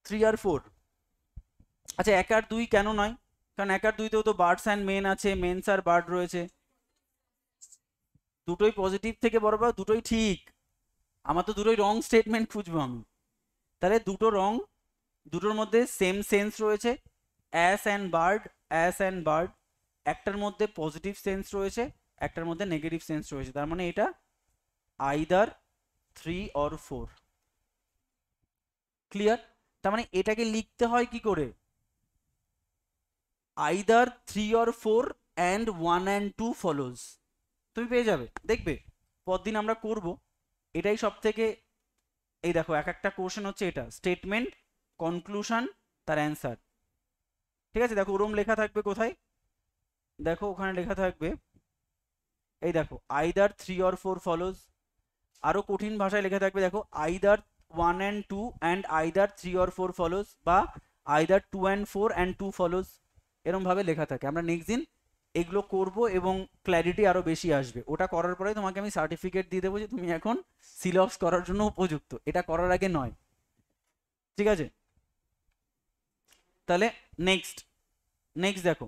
থ্রি আর ফোর। আচ্ছা 1 আর 2 কেন নয়? কারণ 1 আর 2তেও তো বার্ডস অ্যান্ড মেন আছে, মেন্স আর বার্ড রয়েছে। দুটোই পজিটিভ থেকে বড় বড়, দুটোই ঠিক। আমার তো দুটোই রং স্টেটমেন্ট খুঁজবো আমি। তাহলে দুটো রং, দুটোর মধ্যে সেম সেন্স রয়েছে, ass and bird, ass and bird. একটার মধ্যে পজিটিভ সেন্স রয়েছে, একটার মধ্যে নেগেটিভ সেন্স রয়েছে, তার মানে এটা আইদার 3 or 4। ক্লিয়ার? তার মানে এটাকে লিখতে হয় কি করে, either 3 or 4 and 1 and 2 follows. তুমি পেয়ে যাবে, দেখবে পরদিন আমরা করব। এটাই সব থেকে, এই দেখো এক একটা কোশ্চেন হচ্ছে এটা, স্টেটমেন্ট, কনক্লুশন, তার অ্যান্সার। ঠিক আছে, দেখো ওরম লেখা থাকবে কোথায়, দেখো ওখানে লেখা থাকবে, এই দেখো আইদার 3 or 4 ফলোজ। আরো কঠিন ভাষায় লেখা থাকবে, দেখো either 1 and 2 and either 3 or 4 follows, বা আইদার 2 and 4 and 2 ফলোজ, এরম ভাবে লেখা থাকে। আমরা নেক্সট দিন এগুলো করব এবং ক্ল্যারিটি আরো বেশি আসবে। ওটা করার পরে তোমাকে আমি সার্টিফিকেট দিয়ে দেবো যে তুমি এখন সিলক্স করার জন্য উপযুক্ত, এটা করার আগে নয়। ঠিক আছে, তাহলে নেক্সট দেখো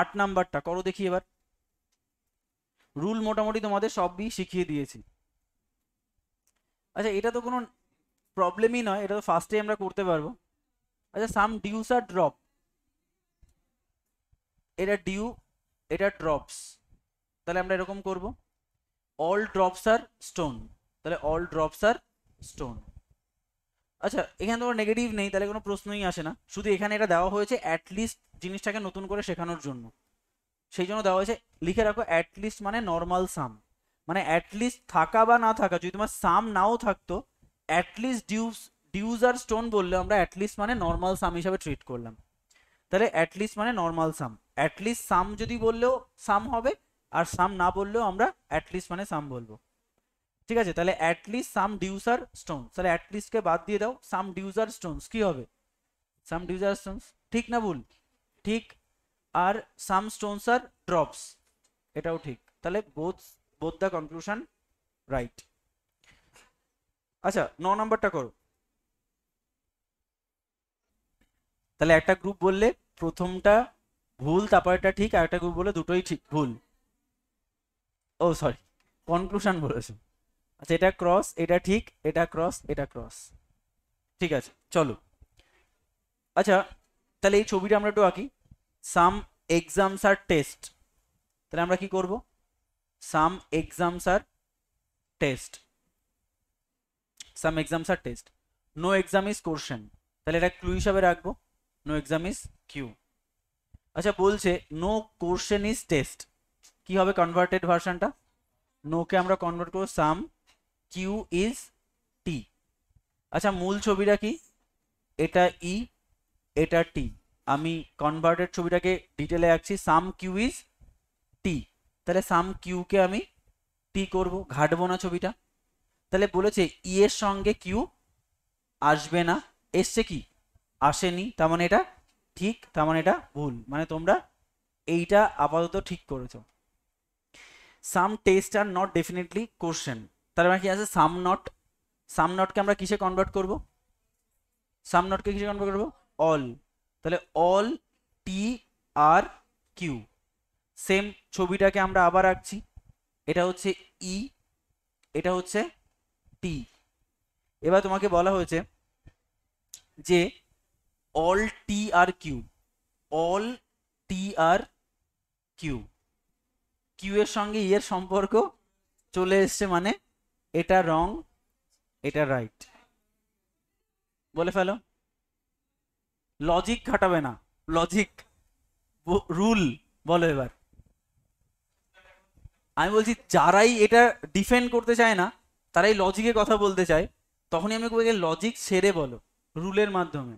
8 নাম্বারটা করো দেখি এবার। রুল মোটামুটি তোমাদের সবই শিখিয়ে দিয়েছি। আচ্ছা এটা তো কোনো প্রবলেমই নয়, এটা তো ফার্স্টে আমরা করতে পারবো। আচ্ছা সাম ডিউস আর ড্রপ, এটা ডিউ, এটা ড্রপস, তাহলে আমরা এরকম করব, অল ড্রপস আর স্টোন, তাহলে অল ড্রপস আর স্টোন। আচ্ছা এখানে তো নেগেটিভ নেই, তাহলে কোনো প্রশ্নই আসে না, শুধু এখানে এটা দেওয়া হয়েছে অ্যাটলিস্ট জিনিসটাকে নতুন করে শেখানোর জন্য, সেই জন্য দেওয়া হয়েছে। লিখে রাখো অ্যাটলিস্ট মানে নর্মাল সাম, মানে অ্যাটলিস্ট থাকা বা না থাকা, যদি তোমার সাম নাও থাকতো অ্যাটলিস্ট ডিউজ আর স্টোন বললে আমরা অ্যাটলিস্ট মানে নর্মাল সাম হিসাবে ট্রিট করলাম। তাহলে অ্যাটলিস্ট মানে নর্মাল সাম, অ্যাটলিস্ট সাম যদি বললেও সাম হবে, আর সাম না বললেও আমরা অ্যাটলিস্ট মানে সাম বলবো। ঠিক আছে, তাহলে অ্যাটলিস্ট সাম ডিউস আর স্টোনস, তাহলে অ্যাটলিস্টকে বাদ দিয়ে দাও, সাম ডিউস আর স্টোনস কি হবে, সাম ডিউস আর স্টোনস, ঠিক না ভুল? ঠিক। আর সাম স্টোনস আর ড্রপস, এটাও ঠিক। তাহলে বোথ দ্য কনক্লুশন রাইট। আচ্ছা 9 নাম্বারটা করো। তাহলে একটা গ্রুপ বললে প্রথমটা ভুল, তারপরটা ঠিক, আর একটা গ্রুপ বললে দুটোই ঠিক ভুল। ও সরি, কনক্লুশন বলেছো। আচ্ছা এটা ক্রস, এটা ঠিক, এটা ক্রস, এটা ক্রস। ঠিক আছে চলো। আচ্ছা তাহলে এই ছবিটা আমরা একটু আঁকি, সাম এক্সামস আর টেস্ট। তাহলে আমরা কি করব, some exams are test, some exams are test, no exam is question, তাহলে এটা ক্লু হিসাবে রাখবো, নো এক্সাম ইজ কিউ। আচ্ছা বলছে নো কোশ্চেন ইজ টেস্ট, কি হবে কনভার্টেড ভার্সনটা, নোকে আমরা কনভার্ট করবো সাম কিউ ইজ টি। আচ্ছা মূল ছবিটা কি, এটা ই, এটা টি, আমি কনভার্টেড ছবিটাকে ডিটেলে আঁকছি, সাম কিউ ইজ টি, তাহলে সাম কিউকে আমি টি করব, ঘাটবো না ছবিটা। তাহলে বলেছে ই এর সঙ্গে কিউ আসবে না, এসছে কি আসেনি, তার মানে এটা ঠিক, তার মানে এটা ভুল, মানে তোমরা এইটা আপাতত ঠিক করেছো। সাম test are not definitely question, তার মানে কি আছে সাম নট, সাম নটকে আমরা কিসে কনভার্ট করব, সাম নটকে কিসে কনভার্ট করব অল, তাহলে অল টি আর কিউ। সেম ছবিটাকে আমরা আবার আঁকছি, এটা হচ্ছে ই, এটা হচ্ছে টি। এবার তোমাকে বলা হয়েছে যে অল টি আর কিউ, অল টি আর কিউ, কিউ এর সঙ্গে ই এর সম্পর্ক চলে এসছে, মানে এটা রং এটা রাইট, বলে ফেলো। লজিক খাটাবে না, লজিক রুল বলো এবার। আমি বলছি যারাই এটা ডিফেন্ড করতে চায় না, তারাই লজিকে কথা বলতে চায়, তখনই আমি বলছি লজিক ছেড়ে বলো, রুলের মাধ্যমে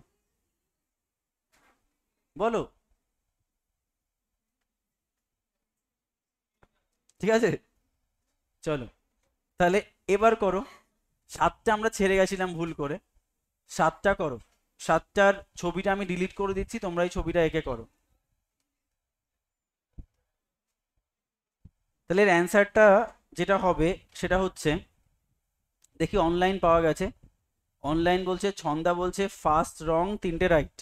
বলো, ঠিক আছে? চলো তাহলে এবার করো, সাতটা আমরা ছেড়ে গেছিলাম ভুল করে, সাতটা করো, সাতটার ছবিটা আমি ডিলিট করে দিচ্ছি, তোমরা এই ছবিটা এঁকে করো। তাহলে এর অ্যান্সারটা যেটা হবে সেটা হচ্ছে, দেখি অনলাইন পাওয়া গেছে, অনলাইন বলছে ছন্দা বলছে ফার্স্ট রং তিনটে রাইট,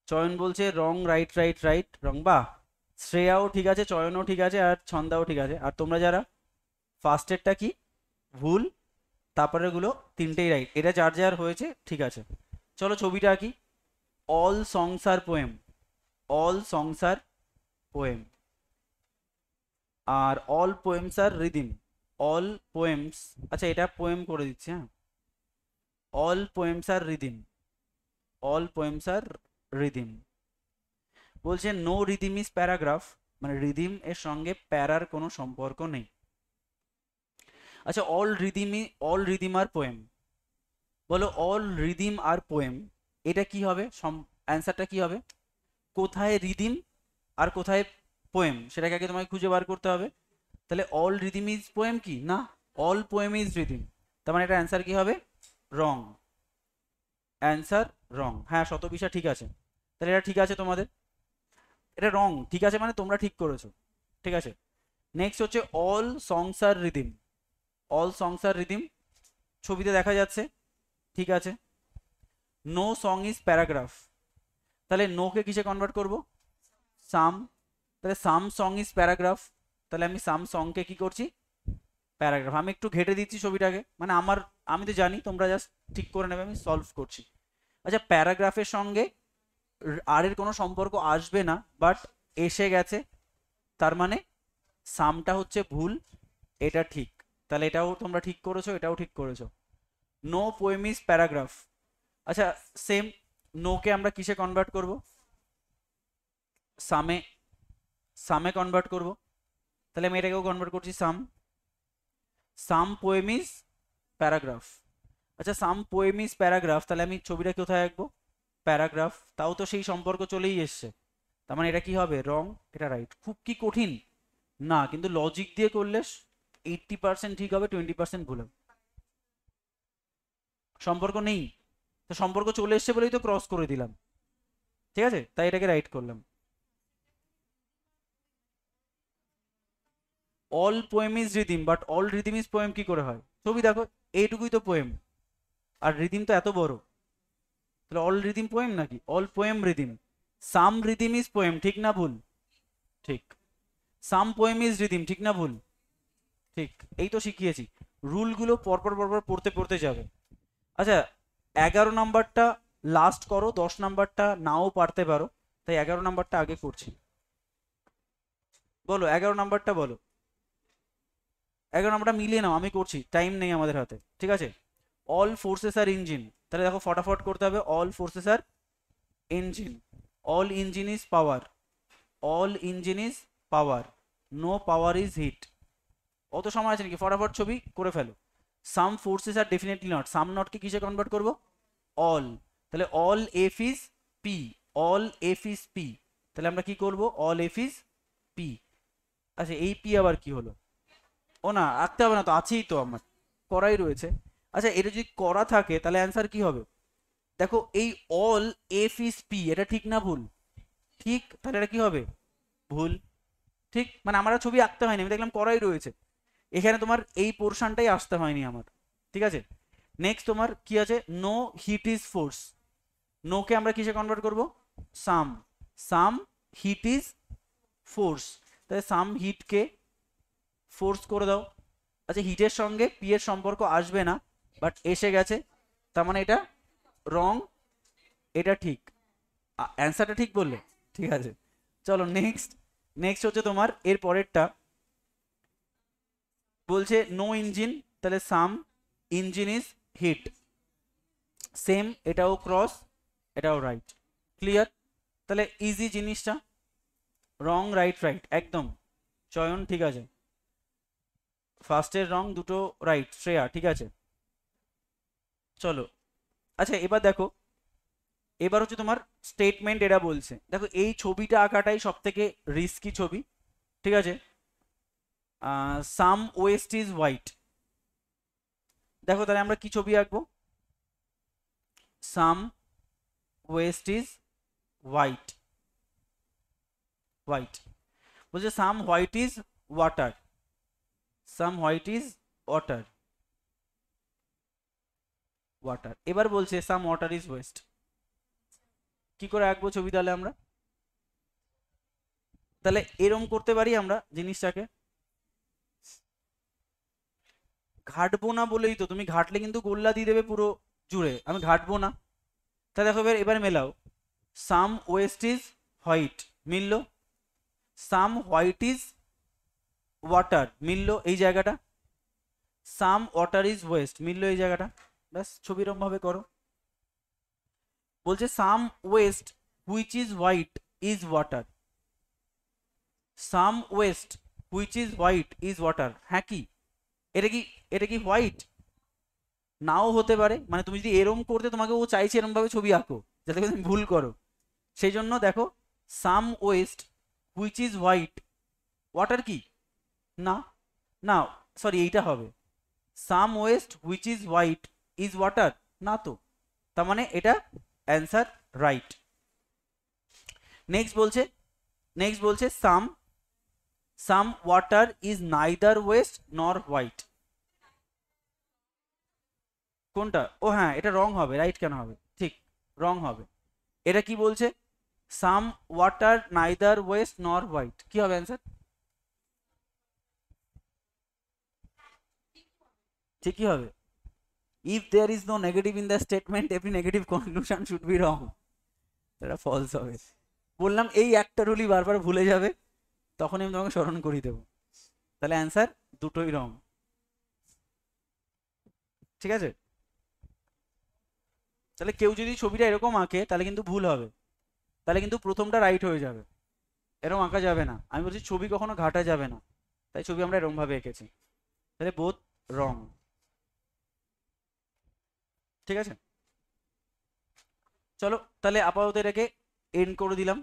চয়ন বলছে রং রাইট রাইট রাইট রং, বাহ, শ্রেয়াও ঠিক আছে, চয়নও ঠিক আছে, আর ছন্দাও ঠিক আছে। আর তোমরা যারা ফার্স্টেরটা কি ভুল, তারপরে গুলো তিনটেই রাইট, এটা যার যার হয়েছে ঠিক আছে। চলো ছবিটা আঁকি, all songs are poem, all songs are poem, আর all poems are rhythm, all poems, আচ্ছা এটা পোয়েম করে দিচ্ছি, হ্যাঁ, all poems are rhythm, all poems are rhythm. বলছে নো রিদিম ইজ প্যারাগ্রাফ, মানে রিদিম এর সঙ্গে প্যারার কোনো সম্পর্ক নেই। আচ্ছা অল রিদিম আর পোয়েম, বলো অল রিদিম আর পোয়েম, এটা কি হবে, অ্যান্সারটা কি হবে, কোথায় রিদিম আর কোথায় পোয়েম সেটাকে আগে তোমাকে খুঁজে বার করতে হবে। তাহলে অল রিদিম ইজ পোয়েম কি না, অল পোয়েম ইজ রিদিম, তার মানে এটা অ্যান্সার কি হবে রং, অ্যান্সার রং, হ্যাঁ শতবিশা ঠিক আছে, তাহলে এটা ঠিক আছে তোমাদের, এটা রং ঠিক আছে, মানে তোমরা ঠিক করেছো, ঠিক আছে। নেক্সট হচ্ছে অল সংস আর রিদিম, অল সংস আর রিদিম ছবিতে দেখা যাচ্ছে, ঠিক আছে। নো সং ইজ প্যারাগ্রাফ, তাহলে নো কে কিসে কনভার্ট করব সাম, তাহলে সাম সং ইজ প্যারাগ্রাফ, তাহলে আমি সাম সংকে কি করছি প্যারাগ্রাফ। আমি একটু ঘেটে দিচ্ছি ছবিটাকে, মানে আমি তো জানি তোমরা জাস্ট ঠিক করে নেবে, আমি সলভ করছি। আচ্ছা প্যারাগ্রাফের সঙ্গে আর এর কোনো সম্পর্ক আসবে না, বাট এসে গেছে, তার মানে সামটা হচ্ছে ভুল, এটা ঠিক, তাহলে এটাও তোমরা ঠিক করেছো, এটাও ঠিক করেছো। নো পোয়েম ইজ প্যারাগ্রাফ, আচ্ছা সেম, নোকে আমরা কিসে কনভার্ট করব, সামে, সামে কনভার্ট করব, তাহলে আমি এটাকেও কনভার্ট করছি সাম, সাম পোয়েম ইজ প্যারাগ্রাফ। আচ্ছা সাম পোয়েম ইজ প্যারাগ্রাফ, তাহলে আমি ছবিটা কোথায় আঁকবো প্যারাগ্রাফ, তাও তো সেই সম্পর্ক চলেই এসছে, তার মানে এটা কি হবে রং, এটা রাইট। খুব কি কঠিন না, কিন্তু লজিক দিয়ে করলে 80% ঠিক হবে, 20% ভুল হবে, সম্পর্ক নেই, তো সম্পর্ক চলে এসছে বলেই তো ক্রস করে দিলাম, ঠিক আছে, তাই এটাকে রাইট করলাম। All poem is rhythm, but all rhythm is poem কি করে হয়, ছবি দেখো এইটুকুই তো পোয়েম, আর রিদিম তো এত বড়, তাহলে অল রিদিম পোয়েম নাকি, all poem rhythm, some rhythm is poem, ঠিক না ভুল, ঠিক, সাম পোয়েম ইজ রিদিম, ঠিক না ভুল, ঠিক, এই তো শিখিয়েছি, রুলগুলো পরপর পরপর পড়তে পড়তে যাবে। আচ্ছা 11 নাম্বারটা লাস্ট করো, 10 নাম্বারটা নাও পারতে পারো, তাই 11 নাম্বারটা আগে করছি, বলো 11 নাম্বারটা বলো, 11 নাম্বারটা মিলিয়ে নাও, আমি করছি, টাইম নেই আমাদের হাতে, ঠিক আছে। অল ফোর্সেস আর ইঞ্জিন, তাহলে দেখো ফটাফট করতে হবে, all forces are engine, all engine is power, all engine is power, no power is heat, অত সময় আছে নাকি, ফটাফট ছবি করে ফেলো। Some forces are definitely not, some নটকে কিসে কনভার্ট করবো অল, তাহলে all F is P, all F is P, তাহলে আমরা কি করব অল এফ ইজ পি। আচ্ছা এই পি আবার কি হলো, ও না, আঁকতে হবে না তো, আছেই তো আমার, করাই রয়েছে। আচ্ছা, এটা যদি করা থাকে তাহলে অ্যান্সার কি হবে? দেখো এই অল এফ ইজ পি, এটা ঠিক না ভুল? ঠিক, তাহলে এটা কি হবে? ভুল। ঠিক, মানে আমার আর ছবি আঁকতে হয়নি, আমি দেখলাম করাই রয়েছে, এখানে তোমার এই পোর্শনটাই আসতে হয়নি আমার। ঠিক আছে, নেক্সট তোমার কি আছে? No heat is force. নোকে আমরা কিসে কনভার্ট করব? Some. Some heat is force, তাহলে সাম হিটকে ফোর্স করে দাও। আচ্ছা, হিটের সঙ্গে পি এর সম্পর্ক আসবে না, বাট এসে গেছে, তার মানে এটা রং, এটা ঠিক। অ্যান্সারটা ঠিক বললে? ঠিক আছে, চলো নেক্সট। নেক্সট হচ্ছে তোমার এর পরেরটা, বলছে নো ইঞ্জিন, তাহলে সাম ইঞ্জিন ইজ হিট। সেম, এটাও ক্রস, এটাও রাইট। ক্লিয়ার? তাহলে ইজি জিনিসটা, রং রাইট রাইট একদম, চয়ন ঠিক আছে, ফার্স্টের রং দুটো রাইট, শ্রেয়া ঠিক আছে। চলো, আচ্ছা এবার দেখো, এবার হচ্ছে তোমার স্টেটমেন্ট, এরা বলছে দেখো এই ছবিটা আঁকাটাই সব থেকে রিস্কি ছবি। ঠিক আছে, সাম ওয়েস্ট ইজ হোয়াইট। দেখো তাহলে আমরা কি ছবি আঁকবো? Some waste is white, white. বলছে some white is water, some white is water, water. এবার বলছে সাম ওয়াটার ইজ ওয়েস্ট। কি করে আঁকবো ছবি তাহলে আমরা? তাহলে এরম করতে পারি আমরা জিনিসটাকে, ঘাটবো না বলেই তো, তুমি ঘাটলে কিন্তু গোল্লা দিয়ে দেবে পুরো জুড়ে, আমি ঘাটবো না। তাহলে দেখো এবার এবার মেলাও, সাম ওয়েস্ট ইজ হোয়াইট মিললো, সাম হোয়াইট ইজ ওয়াটার মিললো এই জায়গাটা, সাম ওয়াটার ইজ ওয়েস্ট মিললো এই জায়গাটা। ব্যাস, ছবি এরম ভাবে করো। বলছে some waste which is white is water, some waste which is white is water. হ্যাঁ কি এটা কি, এটা কি হোয়াইট? নাও হতে পারে, মানে তুমি যদি এরম করতে, তোমাকে ও চাইছে এরম ভাবে ছবি আঁকো যাতে করে তুমি ভুল করো, সেই জন্য দেখো some waste which is white, water কি? না, না, সরি এইটা হবে, some waste which is white is water, না তো, তার মানে এটা অ্যান্সার রাইট। নেক্সট বলছে, নেক্সট বলছে some, some water is neither waste nor white. কোনটা? ও হ্যাঁ, এটা রং হবে, রাইট কেন হবে? ঠিক, রং হবে। এটা কি বলছে? Some water neither waste nor white, কি হবে অ্যান্সার? ঠিকই হবে। If there is no negative in the statement every negative conclusion should be wrong, এটা ফলস হবে। বললাম এই একটা রুলই বারবার ভুলে যাবে, তখনই আমি তোমাকে স্মরণ করিয়ে দেবো। তাহলে অ্যান্সার দুটোই রং। ঠিক আছে, তাহলে কেউ যদি ছবিটা এরকম আঁকে তাহলে কিন্তু ভুল হবে, তাহলে কিন্তু প্রথমটা রাইট হয়ে যাবে, এরকম আঁকা যাবে না। আমি বলছি ছবি কখনো ঘাটা যাবে না, তাই ছবি আমরা এরকম ভাবে এঁকেছি, তাহলে বোথ রং। ঠিক আছে, চলো তাহলে আপাতত এটাকে এন্ড করে দিলাম।